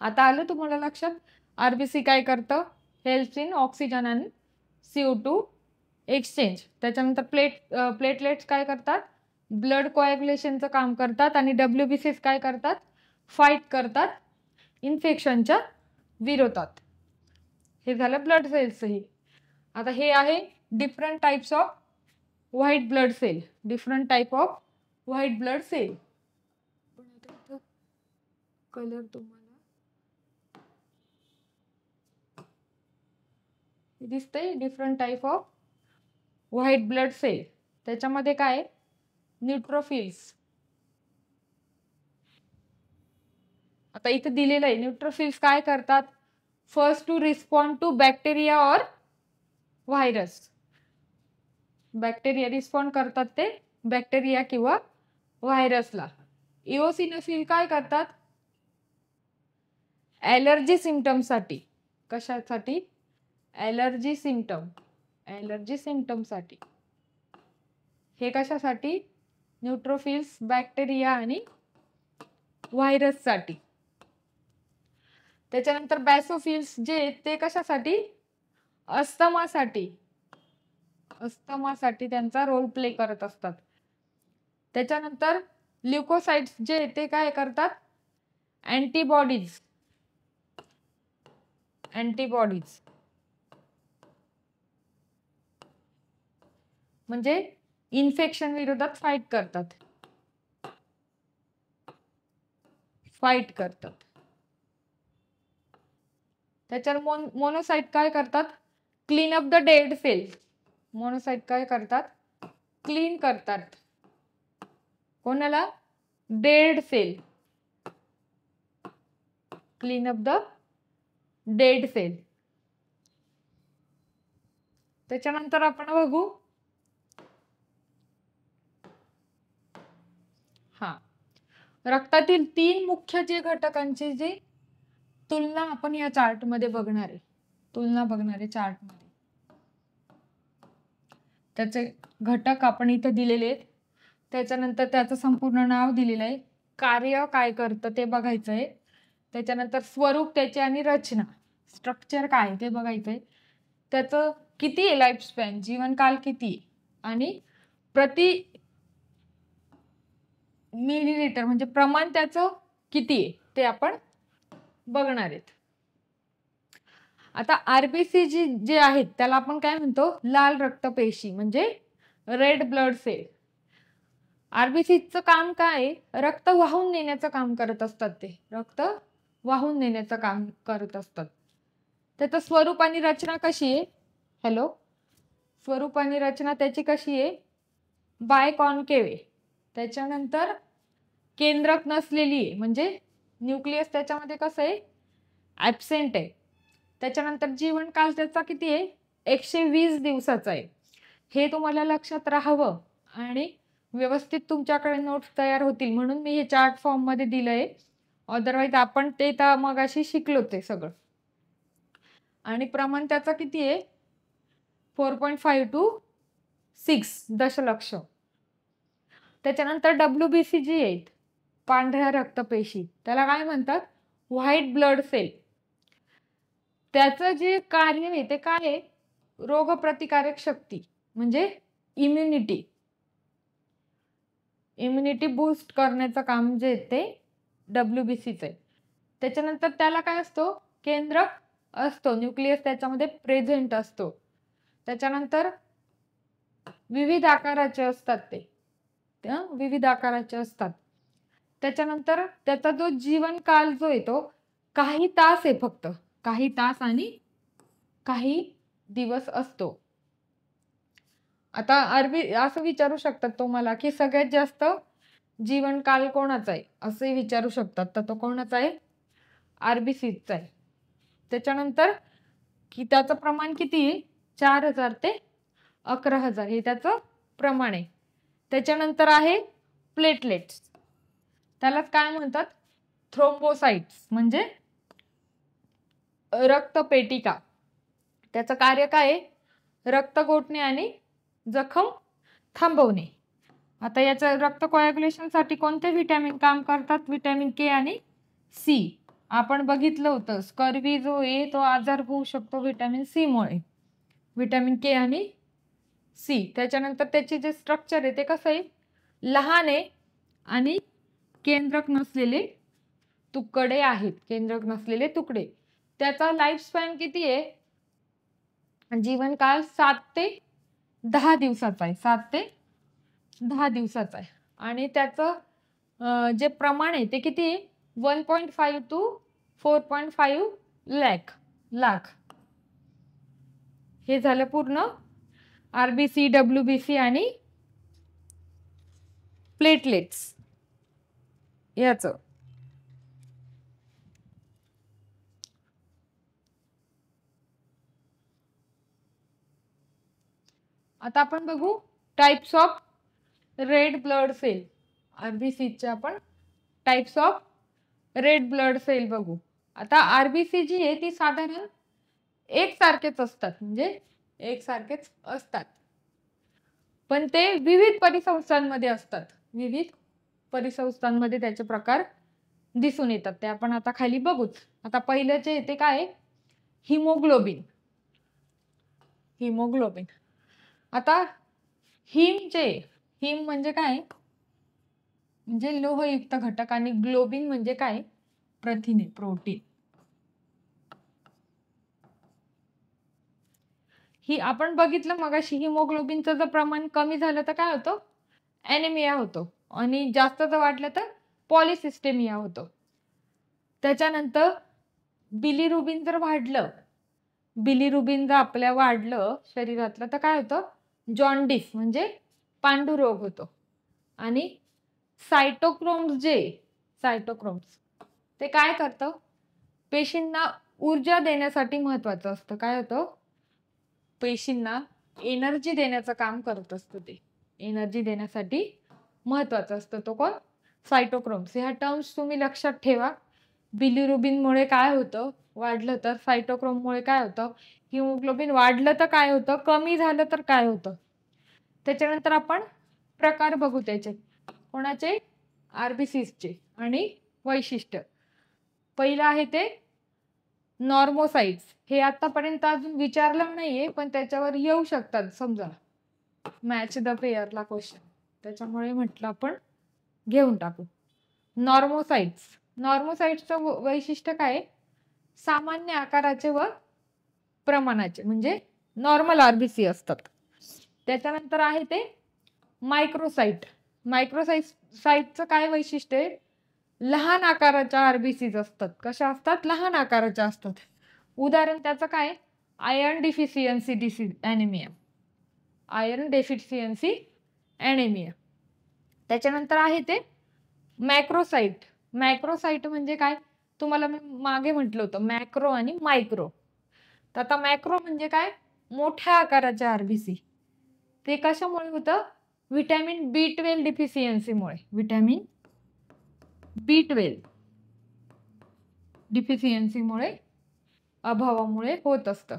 [SPEAKER 1] आता आलं तुम्हाला लक्षात? आरबीसी काय करतं? हेल्प्स इन ऑक्सिजन आणि CO2 एक्सचेंज. त्याच्यानंतर प्लेटलेट्स काय करतात? ब्लड कोएग्युलेशनचं काम करतात. आणि WBCs काय करतात? फाईट करतात इन्फेक्शनच्या विरोधात. हे झालं ब्लड सेल्सही. आता हे आहे different types of white blood cell. Different type of white blood cell. Colour तुम्हाला दिसतंय? Different type of white blood cell. त्याच्यामध्ये काय? न्यूट्रोफिल्स. आता इथे दिलेलं आहे न्यूट्रोफिल्स काय करतात? First to respond to bacteria और व्हायरस. बॅक्टेरिया रिस्पॉन्ड करतात ते बॅक्टेरिया किंवा व्हायरसला. इओसिनोफिल काय करतात? ॲलर्जी सिम्पटम साठी. कशासाठी? Allergy symptom. ॲलर्जी सिम्पटम साठी. हे कशासाठी? न्यूट्रोफिल्स बॅक्टेरिया आणि व्हायरस साठी. त्याच्यानंतर बॅसोफिल्स जे ते कशासाठी? अस्थमासाठी. अस्थमासाठी त्यांचा रोल प्ले करत असतात. त्याच्यानंतर ल्युकोसाइट्स जे ते काय करतात? अँटीबॉडीज. अँटीबॉडीज म्हणजे इन्फेक्शन विरोधात फाईट करतात. फाईट करतात. त्याच्यावर मोनोसाइट काय करतात? Clean up the dead cells. Monocyte काय करतात? क्लीन करतात. कोणाला? Dead cell, clean up the dead cell. त्याच्यानंतर आपण बघू रक्तातील 3 मुख्य जे घटकांची जी तुलना आपण या चार्ट मध्ये बघणार आहे, तुलना बघणार आहे चार्ट मध्ये. त्याचे घटक आपण इथे दिलेले आहेत. त्याच्यानंतर त्याचं संपूर्ण नाव दिलेलं आहे, कार्य काय करतं ते बघायचं आहे. त्याच्यानंतर स्वरूप त्याचे आणि रचना, स्ट्रक्चर काय ते बघायचंय. त्याचं किती आहे लाईफ स्पॅन, जीवनकाल किती, आणि प्रति मिलीलिटर म्हणजे प्रमाण त्याचं किती आहे ते आपण बघणार आहेत. आता आरबीसी जे आहेत त्याला आपण काय म्हणतो, लाल रक्तपेशी म्हणजे रेड ब्लड सेल. आरबीसीचं काम काय आहे, रक्त वाहून नेण्याचं काम करत असतात. ते रक्त वाहून नेण्याचं काम करत असतात. त्याचं स्वरूप आणि रचना कशी आहे, स्वरूप आणि रचना त्याची कशी आहे, बायकॉन्केव्ह आहे. त्याच्यानंतर केंद्रक नसलेली आहे, म्हणजे न्यूक्लियस त्याच्यामध्ये कसं आहे, ऍबसेंट आहे. त्याच्यानंतर जीवनकाल त्याचा किती आहे, 120 दिवसाचा आहे. हे तुम्हाला लक्षात राहावं आणि व्यवस्थित तुमच्याकडे नोट्स तयार होतील म्हणून मी हे चार्ट फॉर्म मध्ये दिलंय. अदरवाईज आपण ते तर मगाशी शिकलो ते सगळं. आणि प्रमाण त्याचा किती आहे, 4.5 to 6 दशलक्ष. त्याच्यानंतर WBC जी आहेत, पांढऱ्या रक्तपेशी, त्याला काय म्हणतात, व्हाईट ब्लड सेल. त्याचं जे कार्य आहे ते काय आहे, रोगप्रतिकारक शक्ती म्हणजे इम्युनिटी बूस्ट करण्याचं काम जे आहे ते WBCचं आहे. त्याच्यानंतर त्याला काय असतो, केंद्रक असतो, न्यूक्लियस त्याच्यामध्ये प्रेझेंट असतो. त्याच्यानंतर विविध आकाराचे असतात, ते विविध आकाराचे असतात. त्याच्यानंतर त्याचा जो जीवनकाल जो येतो काही तास आहे, फक्त काही तास आणि काही दिवस असतो. आता असं विचारू शकतात तुम्हाला की सगळ्यात जास्त जीवनकाल कोणाचा आहे, असंही विचारू शकतात. तर तो कोणाचा आहे, आरबीसीचा आहे. त्याच्यानंतर की त्याचं प्रमाण किती आहे, 4000 ते 11000 हे त्याचं प्रमाण आहे. त्याच्यानंतर आहे प्लेटलेट्स, त्यालाच काय म्हणतात, थ्रोम्बोसाइट्स म्हणजे रक्तपेटिका. त्याचं कार्य काय आहे, रक्त गोठणे आणि जखम थांबवणे. आता याचं रक्त कोॲग्युलेशनसाठी कोणते व्हिटॅमिन काम करतात, व्हिटॅमिन के आणि सी. आपण बघितलं होतं स्कर्वी जो आहे तो आजार होऊ शकतो व्हिटॅमिन सी मुळे, व्हिटॅमिन के आणि सी. त्याच्यानंतर त्याचे जे स्ट्रक्चर आहे ते कसं आहे, लहान आहे आणि केंद्रक नसलेले तुकडे आहेत, केंद्रक नसलेले तुकडे. त्याचा लाईफ स्पॅन किती आहे, जीवनकाल 7 ते 10 दिवसाचा आहे, 7 ते 10 दिवसाचा आहे. आणि त्याचं जे प्रमाण आहे ते किती आहे, 1.5 to 4.5 लाख. हे झालं पूर्ण आरबीसी, WBC आणि प्लेटलेट्स याचं. आता आपण बघू types of red blood cell. आरबीसीचे आपण types of red blood cell बघू. आता आरबीसी जी आहे ती साधारण एकसारखेच असतात, म्हणजे एकसारखेच असतात, पण ते विविध परिसंस्थांमध्ये असतात. विविध परिसंस्थांमध्ये त्याचे प्रकार दिसून येतात, ते आपण आता खाली बघूच. आता पहिलं जे येते काय, हिमोग्लोबिन. आता हिम म्हणजे काय, म्हणजे लोहयुक्त घटक, आणि ग्लोबिन म्हणजे काय, प्रथिने, प्रोटीन. ही आपण बघितलं मगाशी, हिमोग्लोबिनचं जर प्रमाण कमी झालं तर काय होतं, ॲनेमिया होतो, आणि जास्त जर वाढलं तर पॉलिसिस्टेमिया होतो. त्याच्यानंतर बिलिरुबिन जर वाढलं, बिलिरुबिन जर आपल्या वाढलं शरीरातलं तर काय होतं, जॉन्डिस म्हणजे पांडुरोग होतो. आणि सायटोक्रोम्स ते काय करतं, पेशींना ऊर्जा देण्यासाठी महत्वाचं असतं. काय होतं, पेशींना एनर्जी देण्याचं काम करत असतं. ते एनर्जी देण्यासाठी महत्वाचं असतं. तो कोण, सायटोक्रोम्स. ह्या टर्म्स तुम्ही लक्षात ठेवा. बिलिरुबिनमुळे काय होतं, वाढलं तर, सायटोक्रोममुळे काय होतं, हिमोग्लोबिन वाढलं तर काय होतं, कमी झालं तर काय होतं. त्याच्यानंतर आपण प्रकार बघू त्याचे, कोणाचे, आरबीसीचे आणि वैशिष्ट्य. पहिलं आहे ते नॉर्मोसाइट्स. हे आतापर्यंत अजून विचारलं नाहीये, पण त्याच्यावर येऊ शकतात समजा मॅच द पेअरला क्वेश्चन, त्याच्यामुळे म्हटलं आपण घेऊन टाकू. नॉर्मोसाइट्सचं वैशिष्ट्य काय, सामान्य आकाराचे व प्रमाणाचे, म्हणजे नॉर्मल आरबीसी असतात. त्याच्यानंतर आहे ते मायक्रोसाइटचं काय वैशिष्ट्य आहे, लहान आकाराच्या आरबीसीज असतात. कशा असतात, लहान आकाराच्या असतात. उदाहरण त्याचं काय, आयर्न डेफिशियन्सी ॲनेमिया. त्याच्यानंतर आहे ते मॅक्रोसाइट म्हणजे काय, तुम्हाला मी मागे म्हटलं होतं मॅक्रो आणि मायक्रो. तर आता मॅक्रो म्हणजे काय, मोठ्या आकाराच्या आरबीसी. ते कशामुळे होतं, व्हिटॅमिन B12 डिफिशियन्सीमुळे, व्हिटॅमिन B12 डिफिशियन्सीमुळे, अभावामुळे होत असतं.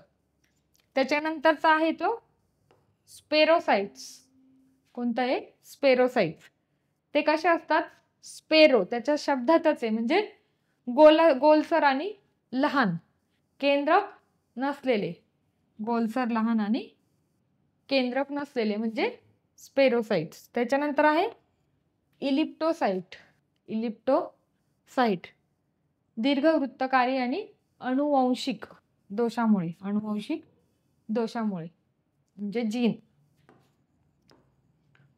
[SPEAKER 1] त्याच्यानंतरचा आहे तो स्पेरोसाइट्स. कोणतं आहे, स्पेरोसाइट्स. ते कसे असतात, स्पेरो त्याच्या शब्दातच आहे, म्हणजे गोलसर आणि लहान, केंद्रक नसलेले, गोलसर लहान आणि केंद्रक नसलेले म्हणजे स्पेरोसाइट्स. त्याच्यानंतर आहे इलिप्टोसाइट. दीर्घवृत्तकारी आणि अनुवांशिक दोषामुळे म्हणजे जीन,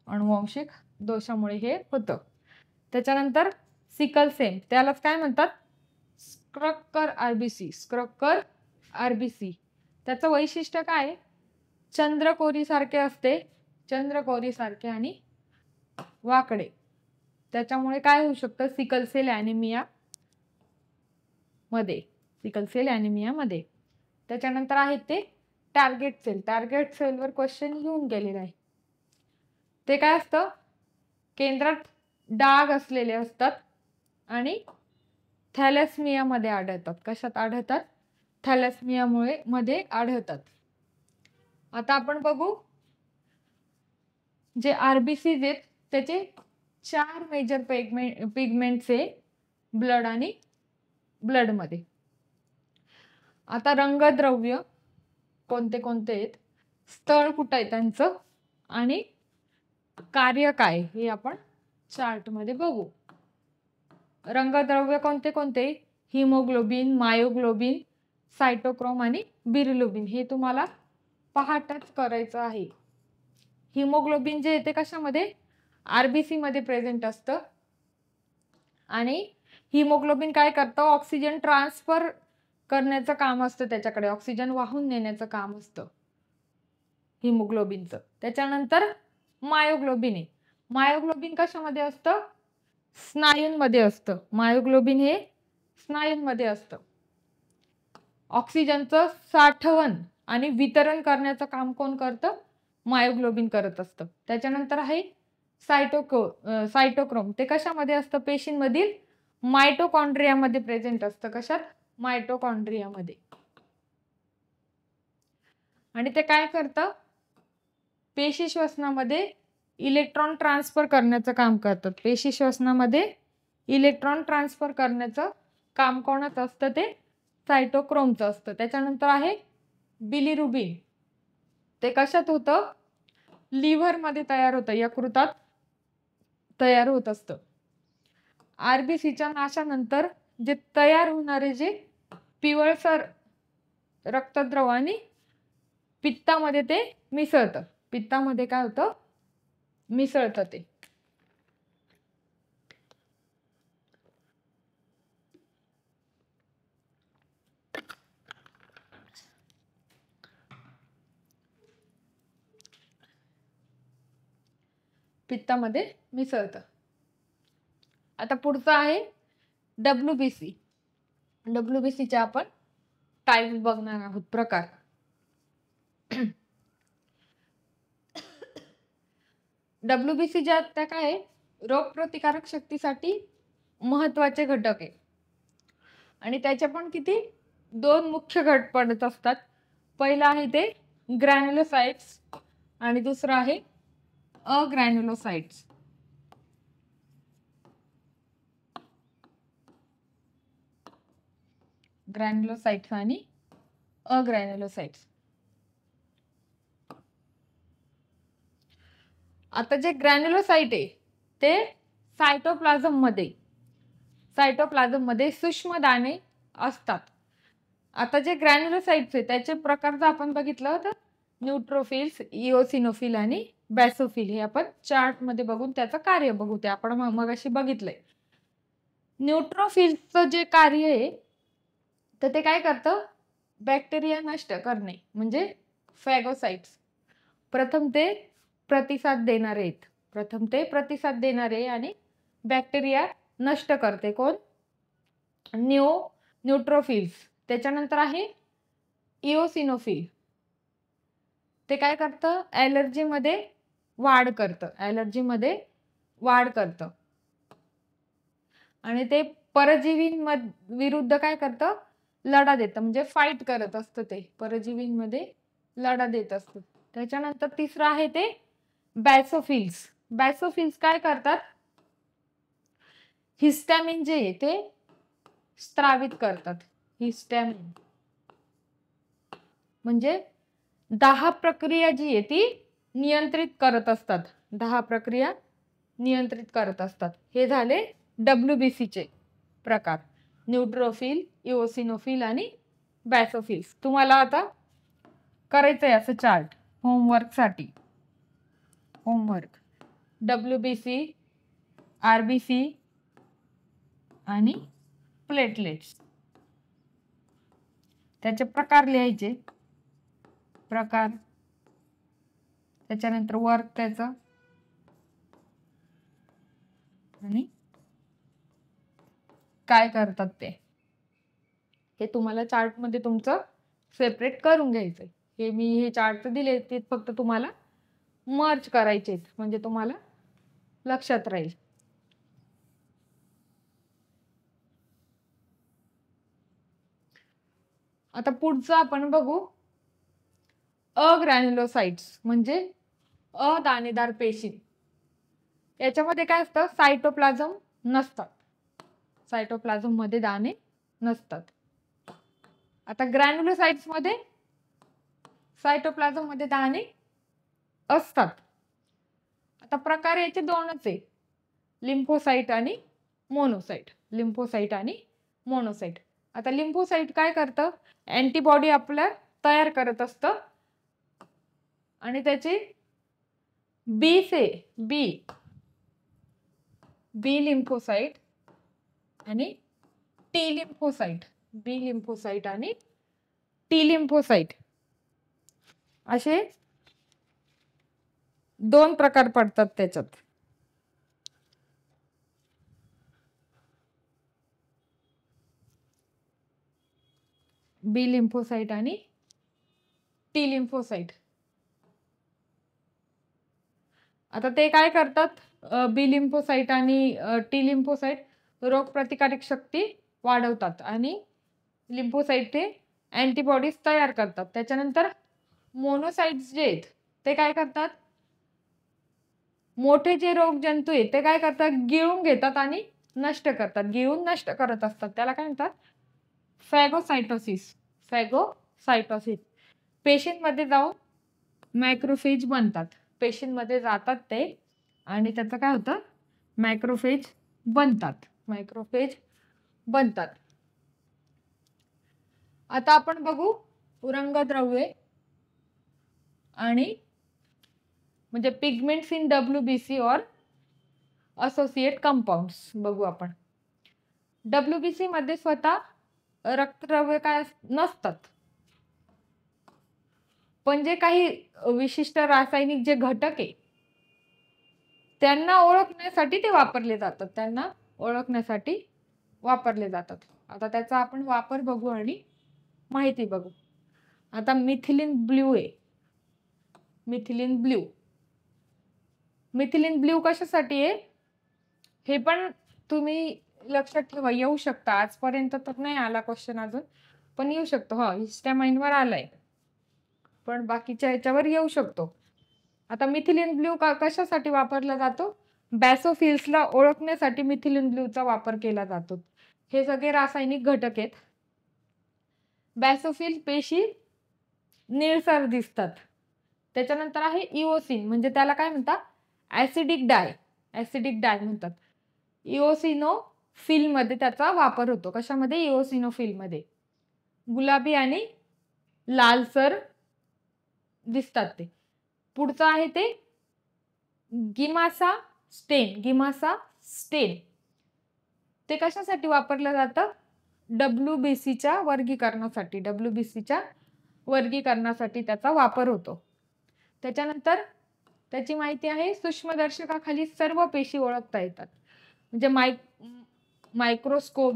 [SPEAKER 1] अनुवांशिक दोषामुळे हे होतं. त्याच्यानंतर सिकल सेल, त्यालाच काय म्हणतात, स्क्रकर आरबीसी. त्याचं वैशिष्ट्य काय, चंद्रकोरी सारखे असते, चंद्रकोरीसारखे आणि वाकडे. त्याच्यामुळे काय होऊ शकतं, सिकल सेल ॲनिमिया मध्ये. त्याच्यानंतर आहेत ते टार्गेट सेलवर क्वेश्चन येऊन गेलेला आहे. ते काय असतं, केंद्रात डाग असलेले असतात आणि थॅलेसमिया मध्ये आढळतात. कशात आढळतात, थॅलेसमिया मध्ये आढळतात. आता आपण बघू, जे आरबीसीज आहेत त्याचे 4 मेजर पिगमेंट्स आहे ब्लडमध्ये. आता रंगद्रव्य कोणते कोणते आहेत, स्थळ कुठं आहे त्यांचं, आणि कार्य काय, हे आपण चार्ट मध्ये बघू. रंगद्रव्य कोणते कोणते, हिमोग्लोबिन, मायोग्लोबिन, सायटोक्रोम आणि बिलिरुबिन. हे तुम्हाला पहाटच करायचं आहे. हिमोग्लोबिन जे येते कशामध्ये, आरबीसी मध्ये प्रेझेंट असतं. आणि हिमोग्लोबिन काय करतं, ऑक्सिजन ट्रान्सफर करण्याचं काम असतं त्याच्याकडे, ऑक्सिजन वाहून नेण्याचं काम असतं हिमोग्लोबिनचं. त्याच्यानंतर मायोग्लोबिन कशामध्ये असतं, स्नायूंमध्ये असतं. मायोग्लोबिन हे स्नायूंमध्ये असतं. ऑक्सिजनचं साठवण आणि वितरण करण्याचं काम कोण करतं, मायोग्लोबिन करत असतं. त्याच्यानंतर आहे सायटोक्रोम. ते कशामध्ये असतं, पेशींमधील मायटोकॉन्ड्रियामध्ये प्रेझेंट असतं. कशात, मायटोकॉन्ड्रियामध्ये. आणि ते काय करतं, पेशी श्वसनामध्ये इलेक्ट्रॉन ट्रान्सफर करण्याचं काम करतात. पेशी श्वसनामध्ये इलेक्ट्रॉन ट्रान्सफर करण्याचं काम कोणाचं असतं, ते सायटोक्रोमचं असतं. त्याच्यानंतर आहे बिलिरुबिन. ते कशात होतं, लिव्हर मध्ये तयार होतं, यकृतात तयार होत असतं. आरबीसीच्या नाशानंतर जे तयार होणारे जे पिवळसर रक्तद्रव आणि पित्तामध्ये ते मिसळतं. पित्तामध्ये काय होतं, मिसळतं ते. पित्तामध्ये मिसळतं. आता पुढचं आहे WBC. WBCचे आपण टाईप बघणार आहोत, प्रकार. WBC ज्या त्या काय आहे, रोगप्रतिकारक शक्तीसाठी महत्वाचे घटक आहे आणि त्याचे पण किती 2 मुख्य घट पडत असतात. पहिला आहे ते ग्रॅन्युलोसाइट्स आणि दुसरं आहे अग्रॅन्युलोसाइट्स. ग्रॅन्युलोसाइट्स आणि अग्रॅन्युलोसाइट्स. आता जे ग्रॅन्युलोसाइट आहे ते सायटोप्लाझम मध्ये सूक्ष्म दाणे असतात. आता जे ग्रॅन्युलोसाइट्स आहे त्याचे प्रकार जर आपण बघितलं होतं, न्यूट्रोफिल्स, इओसिनोफिल आणि बॅसोफिल, हे आपण चार्ट मध्ये बघून त्याचं कार्य बघू. ते आपण मगाशी बघितलंय. न्यूट्रोफिल्सचं जे कार्य आहे तर ते काय करतं, बॅक्टेरिया नष्ट करणे, म्हणजे फॅगोसाइट्स. प्रथम ते प्रतिसाद देणारे आणि बॅक्टेरिया नष्ट करते. कोण? न्यूट्रोफिल्स. त्याच्यानंतर आहे इओसिनोफिल. ते काय करतं, ॲलर्जीमध्ये वाढ करतं आणि ते परजीवींविरुद्ध काय करतं, लढा देतं, म्हणजे फाईट करत असतं. ते परजीवींमध्ये लढा देत असतं. त्याच्यानंतर तिसरं आहे ते बॅसोफिल्स. बॅसोफिल्स काय करतात, हिस्टॅमिन जे आहे ते स्त्रावित करतात. हिस्टॅमिन म्हणजे 10 प्रक्रिया जी आहे ती नियंत्रित करत असतात. हे झाले WBC चे प्रकार, न्यूट्रोफिल, इओसिनोफिल आणि बॅसोफिल्स. तुम्हाला आता करायचंय असं चार्ट होमवर्क. WBC, RBC आणि प्लेटलेट्स. त्याचे प्रकार लिहायचे, त्याच्यानंतर वर्क त्याचं आणि काय करतात ते, हे तुम्हाला चार्ट मध्ये तुमचं सेपरेट करून घ्यायचंय. हे चार्ट दिले ते फक्त तुम्हाला मर्ज करायचे, म्हणजे तुम्हाला लक्षात राहील. आता पुढचं आपण बघू अग्रॅन्युलोसाइट्स, म्हणजे अदाणेदार पेशी. याच्यामध्ये काय असतं, सायटोप्लाझम मध्ये दाणे नसतात. आता ग्रॅन्युलोसाइट्स मध्ये सायटोप्लाझम मध्ये दाणे असतात. आता प्रकार याचे 2च आहे, लिम्फोसाइट आणि मोनोसाइट. आता लिम्फोसाइट काय करतं, अँटीबॉडी आपल्या तयार करत असतं आणि त्याची बी लिम्फोसाइट आणि टी लिम्फोसाइट असे 2 प्रकार पडतात त्याच्यात. बी लिम्फोसाइट आणि टी लिम्फोसाइट. आता ते काय करतात, बी लिम्फोसाइट आणि टी लिम्फोसाइट रोगप्रतिकारक शक्ती वाढवतात आणि लिम्फोसाइट ते अँटीबॉडीज तयार करतात. त्याच्यानंतर मोनोसाइट्स जे आहेत ते काय करतात, मोठे जे रोगजंतू आहेत ते काय करतात, गिळून घेतात आणि नष्ट करत असतात. त्याला काय म्हणतात, फॅगोसाइटोसिस. पेशींमध्ये जाऊन मॅक्रोफेज बनतात. पेशींमध्ये जातात ते आणि त्याचं काय होतं, मॅक्रोफेज बनतात. आता आपण बघू रंगद्रव्ये आणि म्हणजे पिगमेंट्स इन WBC और असोसिएट कंपाऊंड्स बघू आपण. WBC मध्ये स्वतः रक्तद्रव्य काय नसतात, पण जे काही विशिष्ट रासायनिक जे घटक आहे त्यांना ओळखण्यासाठी ते वापरले जातात. ओळखण्यासाठी वापरले जातात. आता त्याचा आपण वापर बघू आणि माहिती बघू. आता मिथिलीन ब्ल्यू आहे. Methylene blue. मिथिलीन ब्ल्यू कशासाठी आहे हे पण तुम्ही लक्षात ठेवा. येऊ शकता. आजपर्यंत तर नाही आला क्वेश्चन अजून, पण येऊ शकतो. हिस्टॅमाइनवर आलाय, पण बाकीच्या ह्याच्यावर येऊ शकतो. आता मिथिलीन ब्ल्यू कशासाठी वापरला जातो? बॅसोफिल्सला ओळखण्यासाठी मिथिलीन ब्ल्यूचा वापर केला जातो. हे सगळे रासायनिक घटक आहेत. बॅसोफिल पेशी निळसर दिसतात. त्याच्यानंतर आहे इओसिन, म्हणजे त्याला काय म्हणतात? ऍसिडिक डाय. ऍसिडिक डाय म्हणतात. इओसिनोफिल मध्ये त्याचा वापर होतो. कशामध्ये? इओसिनोफिल मध्ये. गुलाबी आणि लालसर दिसतात ते. पुढचं आहे ते गिमासा स्टेन. गिमासा स्टेन ते कशासाठी वापरलं जातं? WBCच्या वर्गीकरणासाठी. WBCच्या वर्गीकरणासाठी त्याचा वापर होतो. त्याच्यानंतर त्याची माहिती आहे, सूक्ष्मदर्शकाखाली सर्व पेशी ओळखता येतात. म्हणजे मायक्रोस्कोप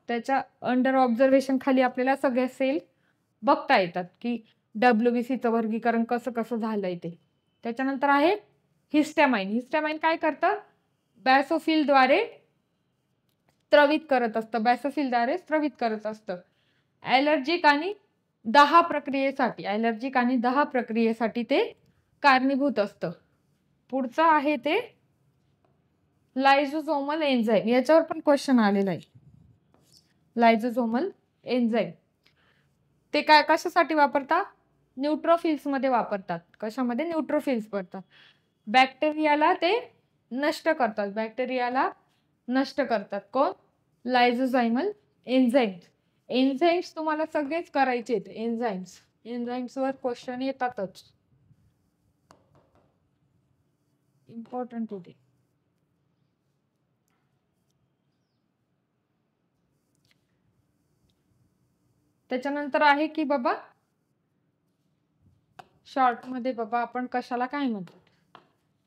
[SPEAKER 1] त्याच्या अंडर ऑब्झर्वेशन खाली आपल्याला सगळे सेल बघता येतात की WBCचं वर्गीकरण कसं कसं झालंय ते. त्याच्यानंतर आहे हिस्टॅमाइन. हिस्टॅमाइन काय करतं? बॅसोफिलद्वारे स्त्रवित करत असतं. ॲलर्जिक आणि 10 प्रक्रियेसाठी ते कारणीभूत असतं. पुढचं आहे ते लायझोसोमल एन्झाईम. याच्यावर पण क्वेश्चन आलेला आहे. लायझोसोमल एन्झाईम ते कशासाठी वापरतात? न्यूट्रोफिल्स मध्ये वापरतात. कशामध्ये? न्यूट्रोफिल्स वापरतात. बॅक्टेरियाला ते नष्ट करतात. कोण? लायझोसोमल एन्झाईम्स. एन्झाईम्स तुम्हाला सगळेच करायचे आहेत. एन्झाईम्सवर क्वेश्चन येतातच. इम्पॉर्टंट होते. त्याच्यानंतर आहे की बाबा शॉर्ट मध्ये बाबा आपण कशाला काय म्हणतो?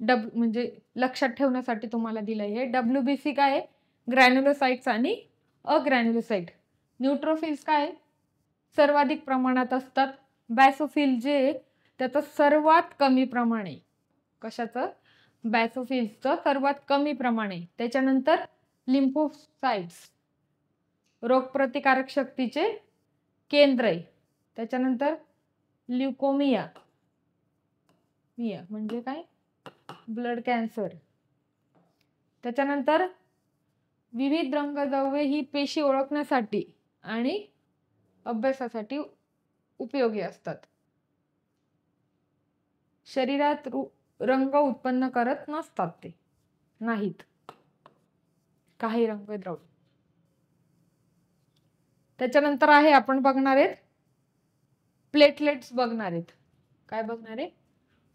[SPEAKER 1] म्हणजे लक्षात ठेवण्यासाठी तुम्हाला दिलंय हे. WBC काय आहे? ग्रॅन्युलोसाइट्स आणि अग्रॅन्युलोसाइट. न्यूट्रोफिल्स काय? सर्वाधिक प्रमाणात असतात. बॅसोफिल जे त्याचं सर्वात कमी प्रमाण आहे. कशाचं? बॅसोफिल्सचं सर्वात कमी प्रमाण आहे. त्याच्यानंतर लिम्फोसाइट्स रोगप्रतिकारक शक्तीचे केंद्र आहे. त्याच्यानंतर ल्युकोमिया म्हणजे काय? Blood cancer. त्याच्यानंतर विविध रंगद्रव्ये ही पेशी ओळखण्यासाठी आणि अभ्यासासाठी उपयोगी असतात. शरीरात रंग उत्पन्न करत नसतात ते. नाहीत काही रंगद्रव्य. त्याच्यानंतर आहे आपण बघणार आहेत प्लेटलेट्स बघणार आहेत. काय बघणार आहे?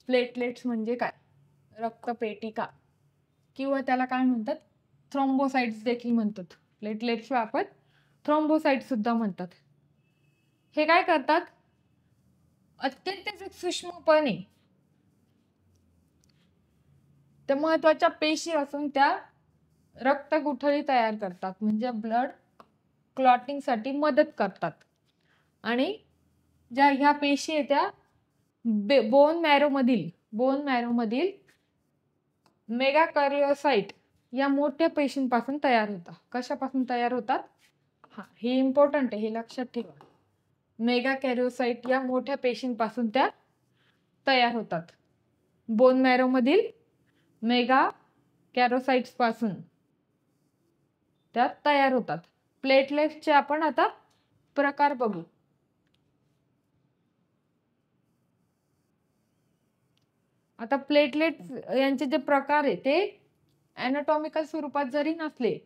[SPEAKER 1] प्लेटलेट्स म्हणजे काय? रक्तपेटिका किंवा त्याला काय म्हणतात? थ्रोम्बोसाइट्स देखील म्हणतात. प्लेटलेट्स आपण थ्रोम्बोसाइट सुद्धा म्हणतात. हे काय करतात? अत्यंत सूक्ष्मपणे त्या महत्वाच्या पेशी असून त्या रक्तगुठळी तयार करतात. म्हणजे ब्लड क्लॉटिंग साठी मदत करतात. आणि ज्या ह्या पेशी आहेत त्या बोन मॅरो मधील मेगाकॅरिओसाइट या मोठ्या पेशींपासून तयार होतात. कशापासून तयार होतात? हे इम्पॉर्टंट आहे, हे लक्षात ठेवा. मेगाकॅरिओसाइट या मोठ्या पेशींपासून त्या तयार होतात. बोन मॅरो मधील मेगाकॅरिओसाइट्स पासून त्या तयार होतात. प्लेटलेट्सचे आपण आता प्रकार बघू. आता प्लेटलेट्स यांचे जे प्रकार आहे ते ॲनाटॉमिकल स्वरूपात जरी नसले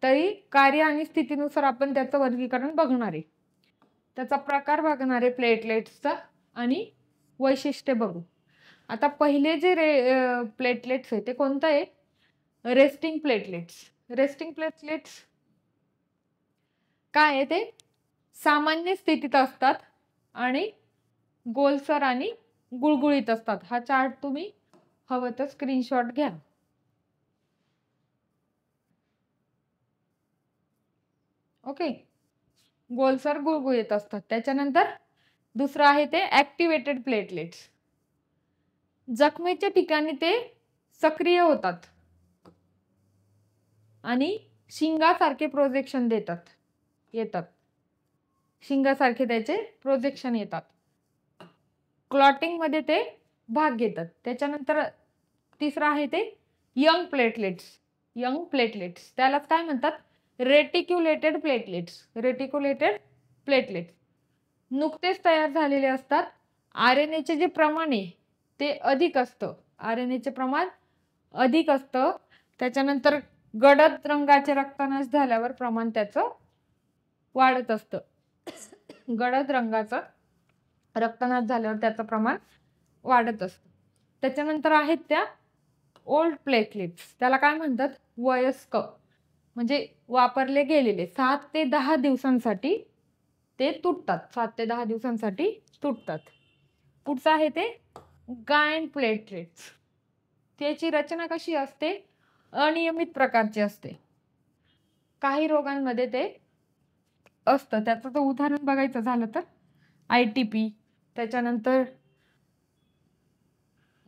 [SPEAKER 1] तरी कार्य आणि स्थितीनुसार आपण त्याचं वर्गीकरण बघणार आहे. त्याचा प्रकार बघणार आहे प्लेटलेट्सचा आणि वैशिष्ट्य बघू. आता पहिले जे प्लेटलेट्स आहे ते कोणतं आहे? Resting platelets. रेस्टिंग प्लेटलेट्स काय आहे? ते सामान्य स्थितीत असतात आणि गोलसर आणि गुळगुळीत असतात. हा चार्ट तुम्ही हवं तर स्क्रीनशॉट घ्या. ओके, गोलसर गुळगुळीत असतात. त्याच्यानंतर दुसरं आहे ते ऍक्टिव्हेटेड प्लेटलेट्स. जखमेच्या ठिकाणी ते सक्रिय होतात आणि शिंगासारखे प्रोजेक्शन येतात. शिंगासारखे त्याचे प्रोजेक्शन येतात. क्लॉटिंग मध्ये ते भाग घेतात. त्याच्यानंतर तिसरं आहे ते यंग प्लेटलेट्स. त्यालाच काय म्हणतात? रेटिक्युलेटेड प्लेटलेट्स. नुकतेच तयार झालेले असतात. आरएनएचे जे प्रमाण आहे ते अधिक असतं. आरएनएचे प्रमाण अधिक असतं. त्याच्यानंतर गडद रंगाचे रक्तनाश झाल्यावर प्रमाण त्याचं वाढत असतं. गडद रंगाचं रक्तनाश झाल्यावर त्याचं प्रमाण वाढत असतं. त्याच्यानंतर आहेत त्या ओल्ड प्लेटलेट्स. त्याला काय म्हणतात? वयस्क, म्हणजे वापरले गेलेले 7 ते 10 दिवसांसाठी ते तुटतात. 7 ते 10 दिवसांसाठी तुटतात. पुढचं आहे ते गायन प्लेटलेट्स. त्याची रचना कशी असते? अनियमित प्रकारची असते. काही रोगांमध्ये ते असतं. त्याचं तर उदाहरण बघायचं झालं तर ITP, त्याच्यानंतर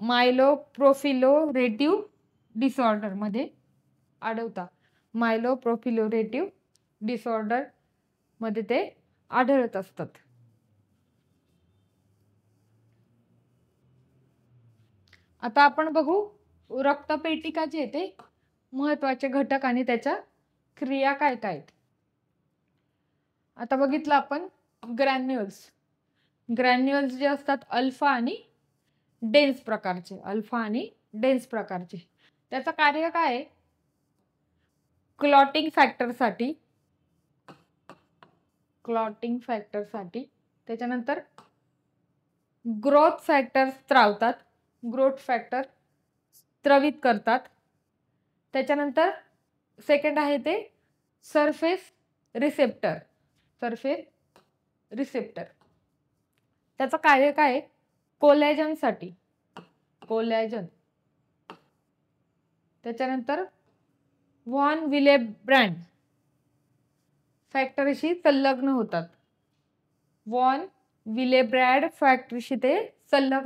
[SPEAKER 1] मायलोप्रोफिलोरेटिव्ह डिसऑर्डर मध्ये आढळतात. मायलोप्रोफिलोरेटिव्ह डिसऑर्डर मध्ये ते आढळत असतात. आता आपण बघू रक्तपेटिका जे ते महत्वाचे घटक आणि त्याच्या क्रिया काय काय आहेत. आता बघितलं आपण ग्रॅन्युल्स जे असतात अल्फा आणि डेन्स प्रकारचे. त्याचं कार्य काय आहे? क्लॉटिंग फॅक्टरसाठी, त्याच्यानंतर ग्रोथ फॅक्टर स्त्रवित करतात. त्याच्यानंतर सेकंड आहे ते सरफेस रिसेप्टर. त्याचं कार्य काय आहे? कोलॅजन. त्याच्यानंतर व्हॉन विलेब्रँड फॅक्टरीशी संलग्न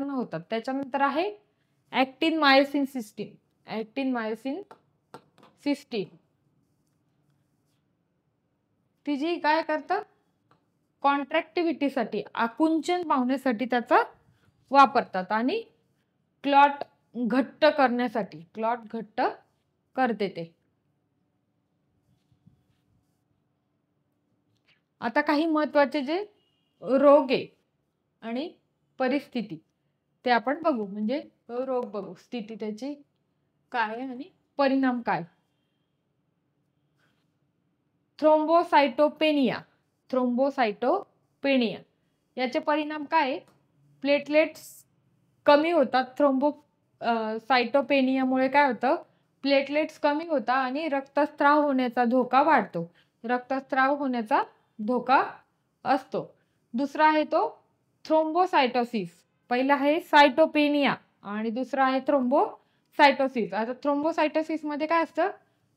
[SPEAKER 1] होतात. त्याच्यानंतर आहे ऍक्टिन मायोसिन सिस्टीम. ती जी काय करतात? कॉन्ट्रॅक्टिव्हिटीसाठी, आकुंचन पावण्यासाठी त्याचा वापरतात आणि क्लॉट घट्ट करते ते. आता काही महत्वाचे जे रोग आहे आणि परिस्थिती ते आपण बघू. म्हणजे रोग बघू, स्थिती त्याची काय आणि परिणाम काय. थ्रोम्बोसाइटोपेनिया याचे परिणाम काय? प्लेटलेट्स कमी होतात. सायटोपेनियामुळे काय होतं? प्लेटलेट्स कमी होतात आणि रक्तस्राव होण्याचा धोका असतो. दुसरा आहे तो थ्रोम्बोसायटोसिस. पहिला आहे सायटोपेनिया आणि दुसरा आहे थ्रोम्बोसायटोसिस. आता थ्रोम्बोसायटोसिस मध्ये काय असतं?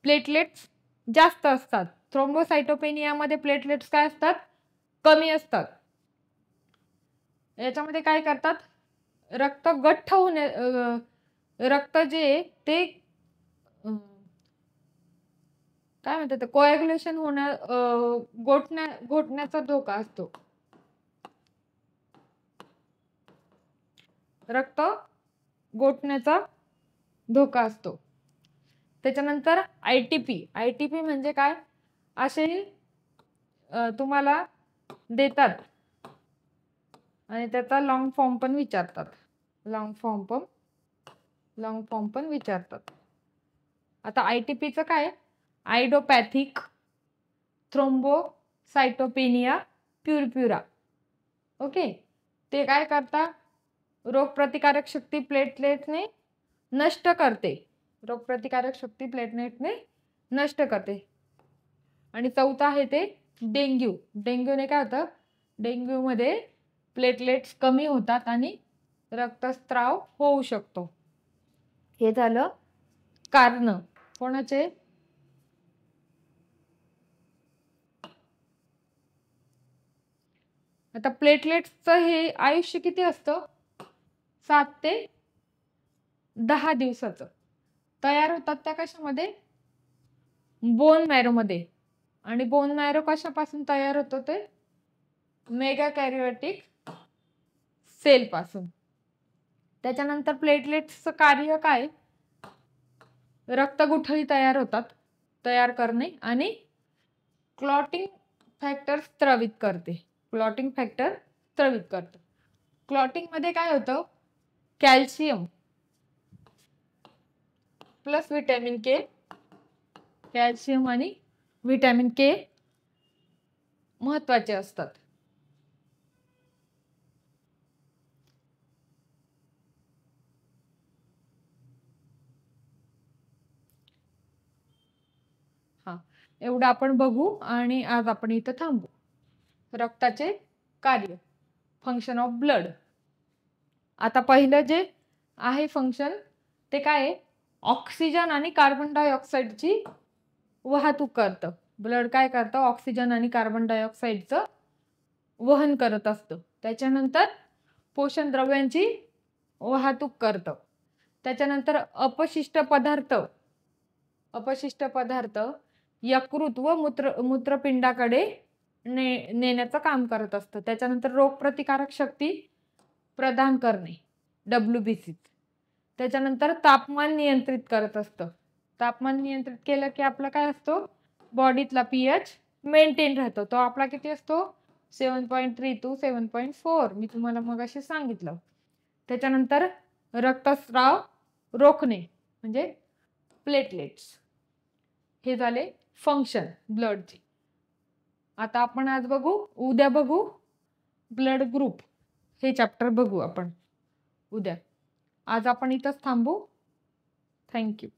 [SPEAKER 1] प्लेटलेट्स जास्त असतात. थ्रोम्बोसायटोपेनियामध्ये प्लेटलेट्स काय असतात? कमी असतात. याच्यामध्ये काय करतात? रक्त जे ते काय म्हणतात, कोॲग्युलेशन घोटण्याचा धोका असतो. रक्त गोठण्याचा धोका असतो. त्याच्यानंतर ITP म्हणजे काय? असे तुम्हाला देतात आणि त्याचा लॉंग फॉर्म पण विचारतात. आता ITPचं काय? आयडोपॅथिक थ्रोम्बोसाइटोपेनिया प्युरपुरा. ओके, ते काय करतात? रोगप्रतिकारक शक्ती प्लेटलेटने नष्ट करते. आणि चौथा आहे ते डेंग्यूने काय होतं? डेंग्यू मध्ये प्लेटलेट्स कमी होतात आणि रक्तस्राव होऊ शकतो. हे झालं कारण कोणाचे? आता प्लेटलेट्सचं हे आयुष्य किती असतं? 7 ते 10 दिवसाचं. तयार होतात त्या कशामध्ये? बोन मॅरो मध्ये. आणि बोन मॅरो कशापासून तयार होतो ते? मेगा कॅरिओटिक सेल पासून. त्याच्यानंतर प्लेटलेट्सचं कार्य काय? रक्तगुठळी तयार करणे आणि क्लॉटिंग फॅक्टर स्त्रवित करते. क्लॉटिंग फॅक्टर स्त्रवित करते. क्लॉटिंग मध्ये काय होतं? कॅल्शियम प्लस विटॅमिन के. कॅल्शियम आणि विटॅमिन के महत्वाचे असतात. हा, एवढं आपण बघू आणि आज आपण इथं थांबू. रक्ताचे कार्य, फंक्शन ऑफ ब्लड. आता पहिलं जे आहे फंक्शन ते काय आहे? ऑक्सिजन आणि कार्बन डायऑक्साईडची वाहतूक करतं. ब्लड काय करतं? ऑक्सिजन आणि कार्बन डायऑक्साईडचं वहन करत असतं. त्याच्यानंतर पोषण द्रव्यांची वाहतूक करतं. त्याच्यानंतर अपशिष्ट पदार्थ यकृत व मूत्रपिंडाकडे नेण्याचं काम करत असतं. त्याच्यानंतर रोगप्रतिकारक शक्ती प्रदान करणे, WBC. त्याच्यानंतर तापमान नियंत्रित करत असतं. तापमान नियंत्रित केलं की आपला काय असतो? बॉडीतला pH मेंटेन राहतो. तो आपला किती असतो? 7.3 to 7.4. मी तुम्हाला मगाशी सांगितलं. त्याच्यानंतर रक्तस्राव रोखणे म्हणजे प्लेटलेट्स. हे झाले फंक्शन ब्लडची. आता आपण आज बघू, उद्या बघू ब्लड ग्रुप. हे चॅप्टर बघू आपण उद्या. आज आपण इथंच थांबू. थँक्यू.